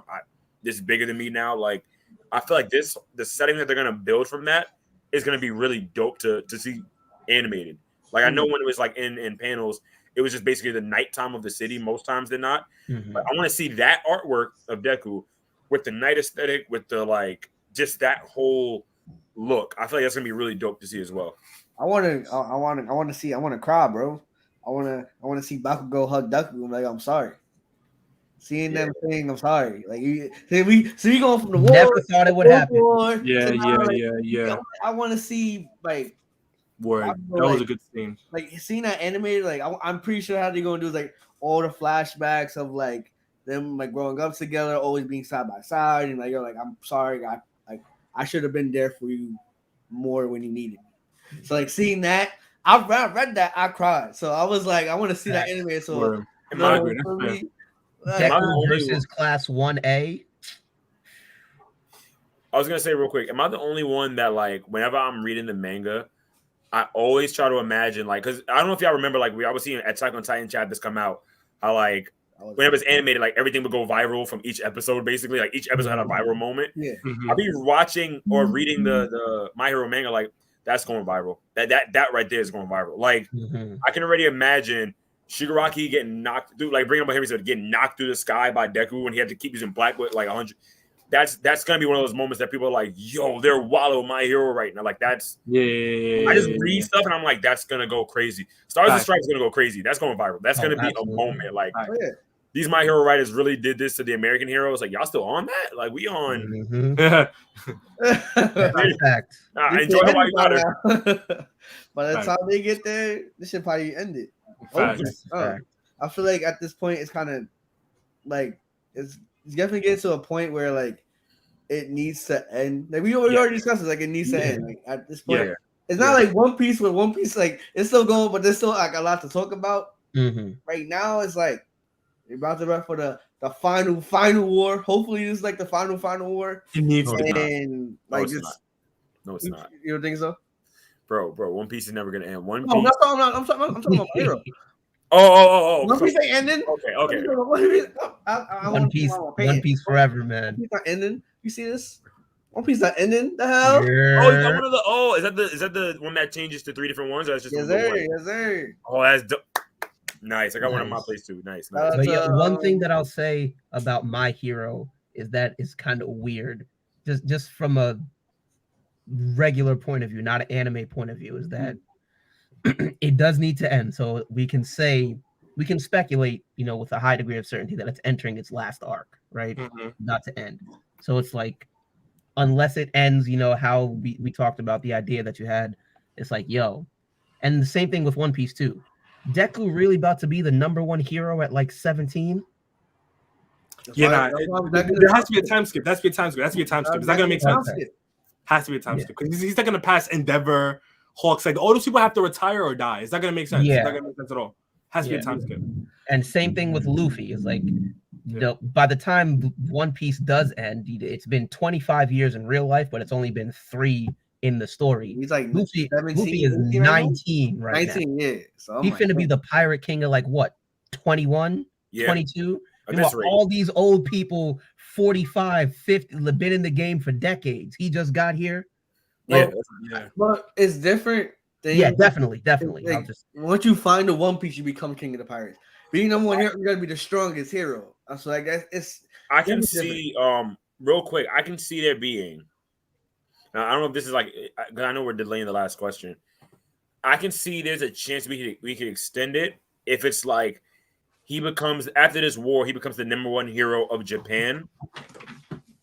"This is bigger than me now." Like I feel like the setting that they're gonna build from that is gonna be really dope to see animated. Like I know when it was like in panels, it was just basically the nighttime of the city most times than not. But I want to see that artwork of Deku with the night aesthetic, with the like just that whole look. I feel like that's gonna be really dope to see as well. I want to cry, bro. I want to see Bakugo hug Deku. Like, I'm sorry. Seeing them saying, I'm sorry. Like, we going from the war. Never thought it would happen. I want to see, like, word. Bakugo, That was a good scene. Like, seeing that animated, like, I'm pretty sure how they're going to do is, like, all the flashbacks of, like, them, like, growing up together, always being side by side. And, like, you're like, I'm sorry. I should have been there for you more when you needed me. So, like, seeing that, I read that, I cried. So I was like, I want to see that anime. So Deku versus Class 1A. I was gonna say real quick, am I the only one that like whenever I'm reading the manga, I always try to imagine like, because I don't know if y'all remember, like I was seeing Attack on Titan chapters come out, how like whenever it's animated, like everything would go viral from each episode. Basically, like each episode had a viral moment. Yeah, I'll be watching or reading the My Hero manga, like that's going viral. That right there is going viral. Like I can already imagine Shigaraki getting knocked through, like bringing up what Henry said, getting knocked through the sky by Deku when he had to keep using Blackwood like 100. That's gonna be one of those moments that people are like, yo, they're Wallow My Hero right now. Like that's I just read stuff and I'm like, that's gonna go crazy. Stars and Stripes is gonna go crazy. That's going viral. That's gonna be a moment. Like these My Hero writers really did this to the American heroes. Like y'all still on that? Like we on. Fact. I enjoy it while you got it. By the time they get there, this should probably end it. I feel like at this point, it's kind of like it's definitely getting to a point where like it needs to end. Like we already discussed it. Like it needs to end. Like at this point, it's not like One Piece with One Piece. Like it's still going, but there's still like a lot to talk about. Right now, it's like they're about to run for the final war. Hopefully, this is like the final war. It needs to and like no, it's not. You don't think so? Bro, One Piece is never gonna end. One Piece. No, I'm talking about My Hero. Oh. One Piece ain't ending. Okay. One Piece forever, man. One Piece not ending. You see this? One Piece not ending. The hell? Oh, you got one of the. Is that the one that changes to 3 different ones? Or that's just yes, sir. Oh, that's dope. Nice. I got one on my place too. Nice. But yeah, one thing that I'll say about My Hero is that it's kind of weird, just from a regular point of view, not an anime point of view, is that it does need to end. So we can speculate, with a high degree of certainty that it's entering its last arc, right? Not to end. So it's like, unless it ends, how we talked about the idea that you had, it's like, yo. And the same thing with One Piece too. Deku really about to be the #1 hero at like 17? Yeah, there has to be a time skip. It's not gonna make sense. Has to be a time skip because he's not gonna pass Endeavor, Hawks. Like all those people have to retire or die. It's not gonna make sense. Yeah. It's not gonna make sense at all. Has to be a time skip. And same thing with Luffy. It's like by the time One Piece does end, it's been 25 years in real life, but it's only been 3 in the story. He's like Luffy 17, Luffy is 19 right 19 now. years. So He's finna be the pirate king of like what, 21, 22? All these old people, 45, 50, been in the game for decades. He just got here. But it's different. Yeah, definitely. Like, once you find the One Piece, you become king of the pirates. Being number one hero, you gotta be the strongest hero. So like that's I can see real quick. I can see there being. Now, I don't know if this is like, because I know we're delaying the last question. I can see there's a chance we could extend it if it's like he becomes, after this war, he becomes the number one hero of Japan.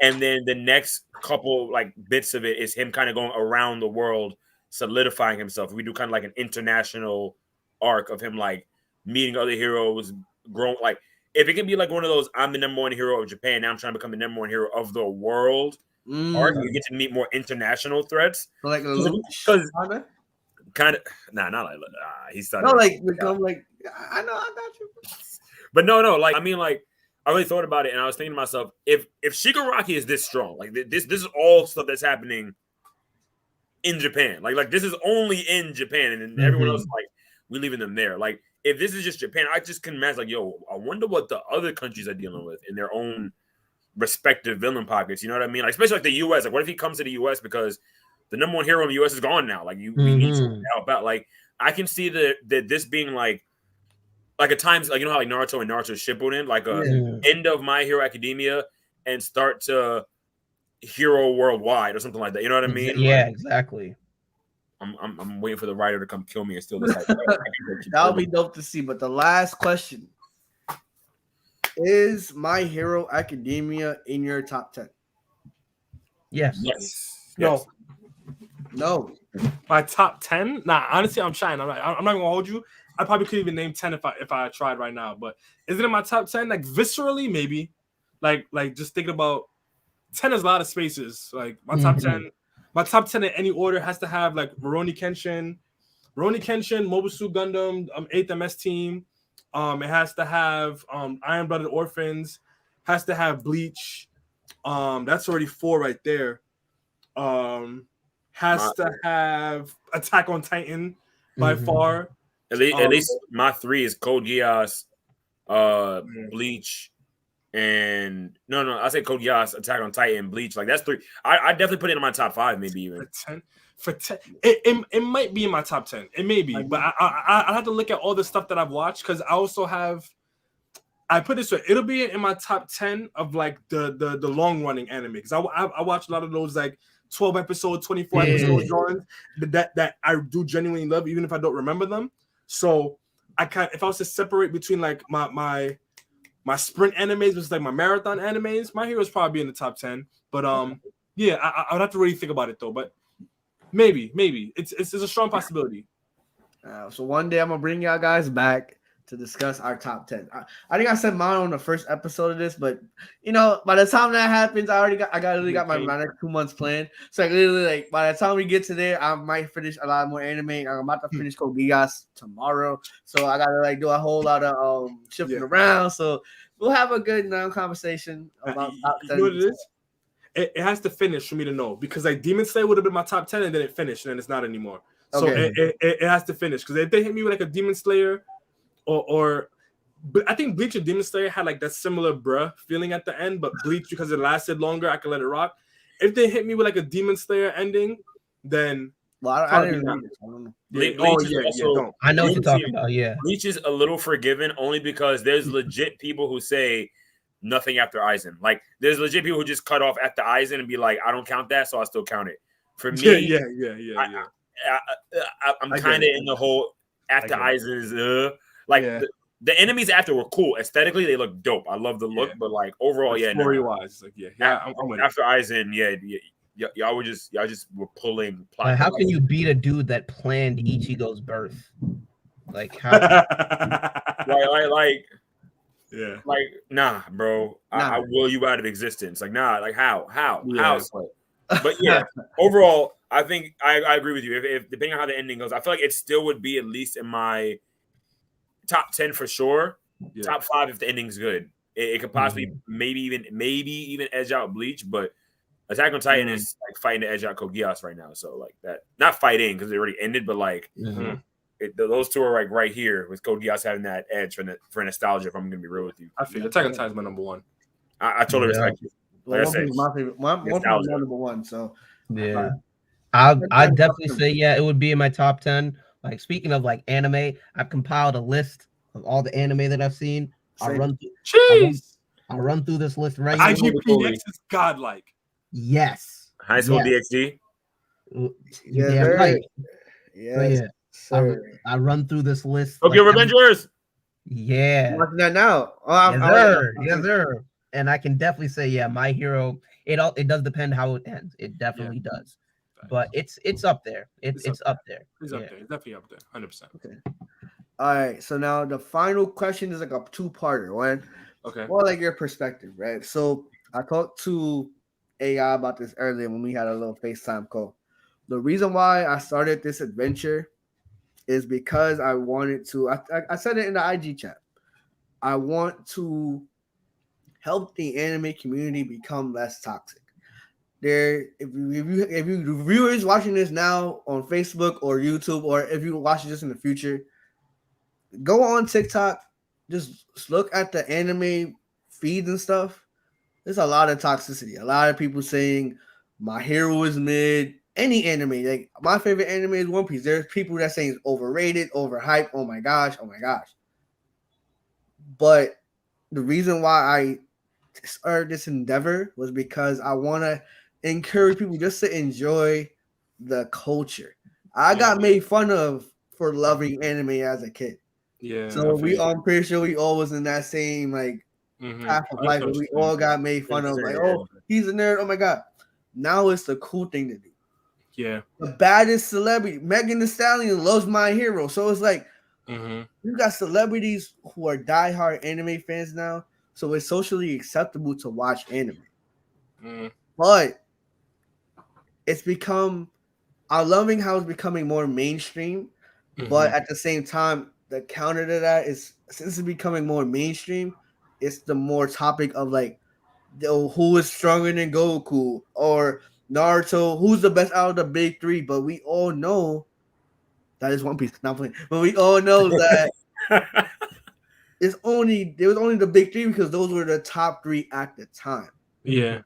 And then the next couple like bits of it is him kind of going around the world, solidifying himself. We do kind of like an international arc of him like meeting other heroes, growing. Like if it can be like one of those, I'm the number one hero of Japan, now I'm trying to become the number one hero of the world. Arc, you get to meet more international threats. So like because kind of not like he's starting. No, like become like I know I got you. But no, like I mean, like I really thought about it, and I was thinking to myself, if Shigaraki is this strong, like this is all stuff that's happening in Japan, like this is only in Japan, and then everyone else like we leaving them there. Like if this is just Japan, I just can imagine like, yo, I wonder what the other countries are dealing with in their own respective villain pockets. You know what I mean? Like especially like the U.S. Like what if he comes to the U.S. because the number one hero in the U.S. is gone now? Like we need to help out. Like I can see that this being like a times like you know how like Naruto and Naruto Shippuden, like a end of My Hero Academia and start to Hero Worldwide or something like that. You know what I mean? Yeah, like, exactly. I'm waiting for the writer to come kill me and steal this. That would be dope to see. But the last question is: My Hero Academia in your top 10? Yes. No. My top 10? Nah, honestly, I'm shying. I'm not even gonna hold you. I probably couldn't even name 10 if I tried right now. But is it in my top 10? Like viscerally, maybe. Like just thinking about 10 is a lot of spaces. Like my top 10. My top 10 in any order has to have like Rurouni Kenshin, Mobile Suit Gundam, 8th MS Team. It has to have Iron Blooded Orphans. Has to have Bleach. That's already 4 right there. Has to have Attack on Titan by far. At least my 3 is Code Geass, Bleach, and no, I say Code Geass, Attack on Titan, Bleach. Like that's 3. I definitely put it in my top 5, maybe even. For 10, it might be in my top 10. It may be, but I have to look at all the stuff that I've watched because I also have. I put this way, it'll be in my top 10 of like the long running anime because I watch a lot of those like 12 episode, 24 episode drawings that I do genuinely love, even if I don't remember them. So if I was to separate between like my sprint animes versus like my marathon animes, My Hero's probably in the top 10. But yeah, I would have to really think about it though. But maybe it's a strong possibility. So one day I'm gonna bring y'all guys back to discuss our top 10. I think I said mine on the first episode of this, but you know, by the time that happens, I got my next 2 months planned. So like literally, like by the time we get to there, I might finish a lot more anime. I'm about to finish Code Geass tomorrow, so I gotta like do a whole lot of shifting around. So we'll have a good conversation about top 10. You know what it is? It has to finish for me to know because like Demon Slayer would have been my top 10 and then it finished and then it's not anymore. So it has to finish because if they hit me with like a Demon Slayer. But I think Bleach and Demon Slayer had like that similar bruh feeling at the end, but Bleach because it lasted longer, I could let it rock. If they hit me with like a Demon Slayer ending, then I didn't know. I don't know. Don't. I know what you're talking about. Yeah, Bleach is a little forgiven only because there's legit people who say nothing after Aizen. Like there's legit people who just cut off after Aizen and be like, I don't count that, so I still count it. For me, yeah. I'm kind of in the whole after Aizen's the enemies after were cool. Aesthetically, they look dope. I love the look, but like overall, story-wise, like I'm after Aizen, y'all were pulling plot. How can you beat a dude that planned Ichigo's birth? Like how? Like nah, bro. I will you out of existence. Like nah. Like how? Yeah. So, But yeah, overall, I think I agree with you. If depending on how the ending goes, I feel like it still would be at least in my top 10 for sure. Yeah. Top 5 if the ending's good. It could possibly maybe even edge out Bleach, but Attack on Titan is like fighting to edge out Code Geass right now. So like that, not fighting because it already ended, but like those two are like right here with Code Geass having that edge for nostalgia. If I'm gonna be real with you, I feel Attack on Titan is my number one. I totally respect you. Well, Like I One said, Piece is my favorite. One Piece is my number one. So Yeah. I'd definitely say, yeah, it would be in my top 10. Like, speaking of like anime, I've compiled a list of all the anime that I've seen. I'll run through this list right now. IGPX is godlike. Yes. High School DxD. You damn right. Yes, sir. I run through this list. Tokyo Revengers. Yeah. I'm watching that now. Yes, sir. And I can definitely say, yeah, My Hero. It does depend how it ends. It definitely does. But it's up there. It's up there. It's up there. It's definitely up there. 100%. Okay. All right. So now the final question is like a two-parter. One. Okay. Well, like your perspective, right? So I talked to AI about this earlier when we had a little FaceTime call. The reason why I started this adventure is because I wanted to. I said it in the IG chat. I want to help the anime community become less toxic. If you viewers watching this now on Facebook or YouTube, or if you watch this in the future, go on TikTok. Just look at the anime feeds and stuff. There's a lot of toxicity. A lot of people saying My Hero is mid. Any anime, like my favorite anime is One Piece. There's people that saying it's overrated, overhyped. Oh my gosh. But the reason why I started this endeavor was because I want to encourage people just to enjoy the culture. I got made fun of for loving anime as a kid. Yeah. So I'm pretty sure we all was in that same like path of life where we all got made fun of. Like, oh, he's a nerd. Oh my god. Now it's the cool thing to do. Yeah. The baddest celebrity, Megan Thee Stallion, loves My Hero. So it's like you got celebrities who are diehard anime fans now. So it's socially acceptable to watch anime. But it's become, I'm loving how it's becoming more mainstream. But at the same time, the counter to that is, since it's becoming more mainstream, it's the more topic of like, who is stronger than Goku or Naruto, who's the best out of the big three. But we all know that is One Piece. Not playing, but we all know that there was only the big three because those were the top three at the time. Yeah.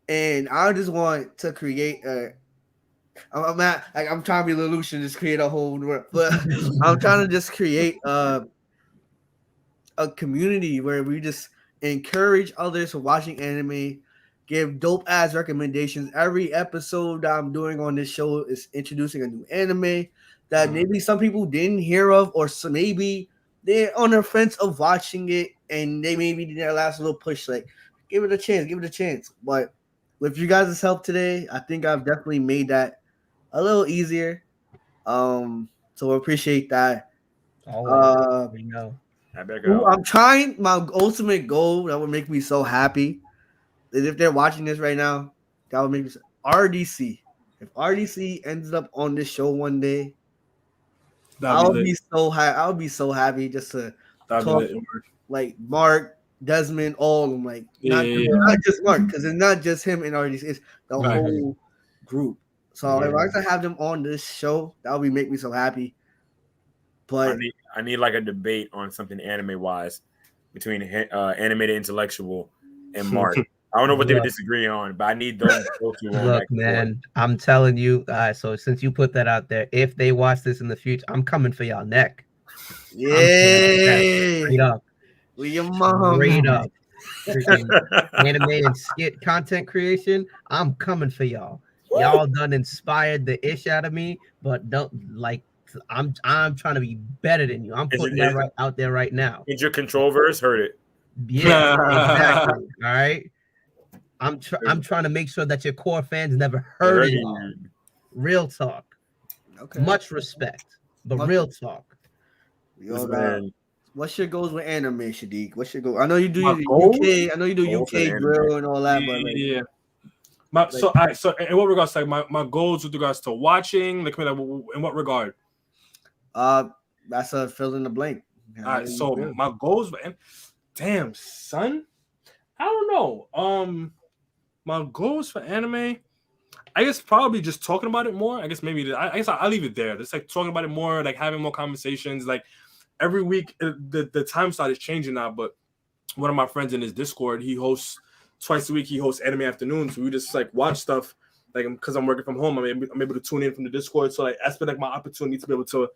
And I just want to create I'm trying to be Lelouch and just create a whole world, but I'm trying to just create a community where we just encourage others from watching anime, give dope ass recommendations. Every episode that I'm doing on this show is introducing a new anime that maybe some people didn't hear of, or so maybe they're on the fence of watching it and they maybe need their last little push, like give it a chance. But with you guys' help today, I think I've definitely made that a little easier. So I appreciate that. We know. I'm trying my ultimate goal that would make me so happy is if they're watching this right now, that would make me RDC. If RDC ends up on this show one day, I'll be so happy. I'll be so happy just to talk like Mark, Desmond, all of them. Like not just Mark, because it's not just him and RDC, it's the whole group. So if I could have them on this show, that would make me so happy. But I need like a debate on something anime wise between Animated Intellectual and Mark. I don't know what they would disagree on, but I need those two. Look, man, I'm telling you, so since you put that out there, if they watch this in the future, I'm coming for y'all neck. Yeah, straight up. With your mom. Straight up. Freaking anime and skit content creation, I'm coming for y'all. Y'all done inspired the ish out of me, but don't like. I'm trying to be better than you. I'm putting that right out there right now. Did your control verse heard it? Yeah, exactly. All right. I'm trying to make sure that your core fans never heard it. Real talk. Okay. Much respect, but real talk. What's your goals with anime, Shadiq? What's your goal? I know you do UK. I know you do UK grill and all that, but So in what regards, like my goals with regards to watching, like in what regard? That's a fill in the blank. All right, so my goals, man. Damn, son. I don't know. My goals for anime, I guess probably just talking about it more. I guess maybe I guess I'll leave it there. Just like talking about it more, like having more conversations. Like every week, the time slot is changing now. But one of my friends in his Discord, he hosts twice a week. He hosts anime afternoons. So we just like watch stuff. Like because I'm working from home, I'm able to tune in from the Discord. So like that's been like my opportunity to be able to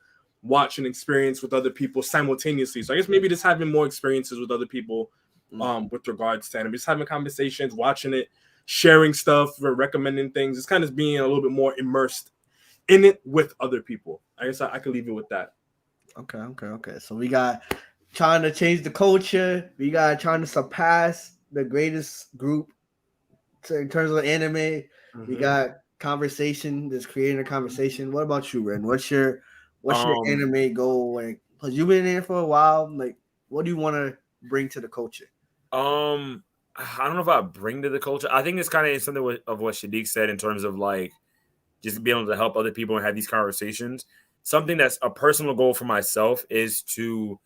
watch and experience with other people simultaneously. So I guess maybe just having more experiences with other people with regards to anime, just having conversations, watching it, sharing stuff, recommending things. It's kind of being a little bit more immersed in it with other people. I guess I could leave it with that. Okay. So we got trying to change the culture. We got trying to surpass the greatest group in terms of anime. Mm-hmm. We got conversation, just creating a conversation. What about you, Ren? What's your anime goal? Like, because you've been in there for a while. Like, what do you want to bring to the culture? I don't know if I bring to the culture. I think it's kind of something of what Shadiq said in terms of like just being able to help other people and have these conversations. Something that's a personal goal for myself is to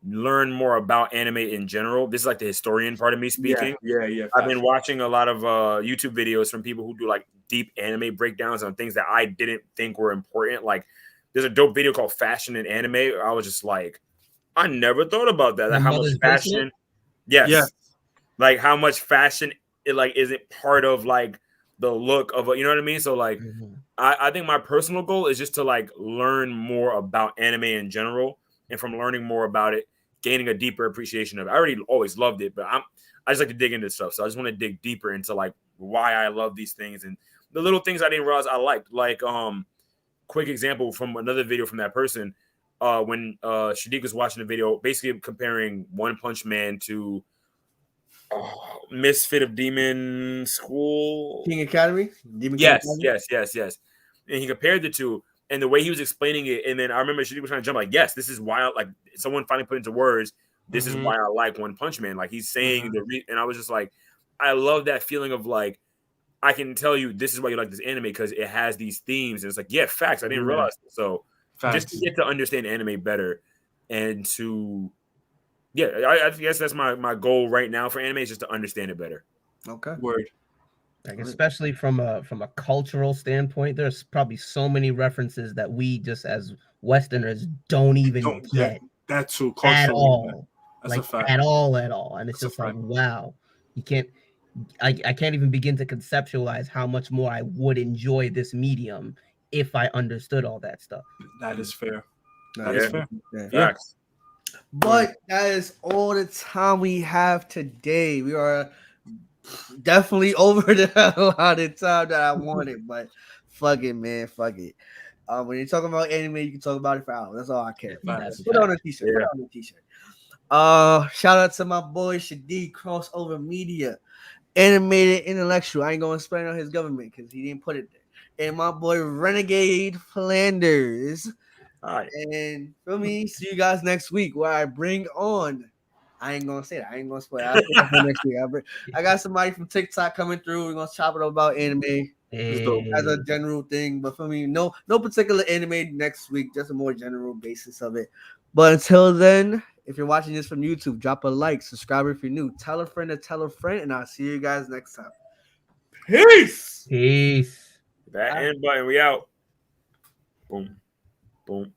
learn more about anime in general. This is like the historian part of me speaking. Yeah. I've been watching a lot of YouTube videos from people who do like deep anime breakdowns on things that I didn't think were important. Like there's a dope video called Fashion in Anime. I was just like, I never thought about that. Like how much fashion. Yes. Yeah. Like how much fashion it like isn't part of like the look of you know what I mean? So like I think my personal goal is just to like learn more about anime in general, and from learning more about it, gaining a deeper appreciation of it. I already always loved it, but I just like to dig into stuff. So I just want to dig deeper into like why I love these things and the little things I didn't realize I liked. Like quick example from another video from that person, when Shadiq was watching the video, basically comparing One Punch Man to Misfit of Demon School, King Academy. Yes. And he compared the two, and the way he was explaining it, and then I remember Shadiq was trying to jump like, yes, this is why. Like someone finally put into words, this is why I like One Punch Man. Like he's saying and I was just like, I love that feeling of like, I can tell you this is why you like this anime because it has these themes, and it's like, yeah, facts. I didn't realize it. So just to get to understand anime better, and to I guess that's my goal right now for anime is just to understand it better. Okay. Word. Like especially from a cultural standpoint, there's probably so many references that we just as Westerners don't even get that too at all. That's like a fact. At all. And it's just like, wow, you can't. I can't even begin to conceptualize how much more I would enjoy this medium if I understood all that stuff. That is fair. That is fair. Yeah. But that is all the time we have today. We are definitely over the allotted time that I wanted, but fuck it, man. Fuck it. When you're talking about anime, you can talk about it for hours. That's all I care. Put on a t-shirt. Put on a t-shirt. Shout out to my boy Shadiq, Crossover Media, Animated Intellectual. I ain't gonna explain on his government because he didn't put it there. And my boy Renegade Flanders. All right. And for me, see you guys next week where I bring on. I ain't gonna say that. I ain't gonna spoil it. Next week. I got somebody from TikTok coming through. We're gonna chop it up about anime as a general thing. But for me, no particular anime next week, just a more general basis of it. But until then, if you're watching this from YouTube, drop a like, subscribe if you're new, tell a friend to tell a friend, and I'll see you guys next time. Peace. Peace. That end button, we out. Boom. Boom.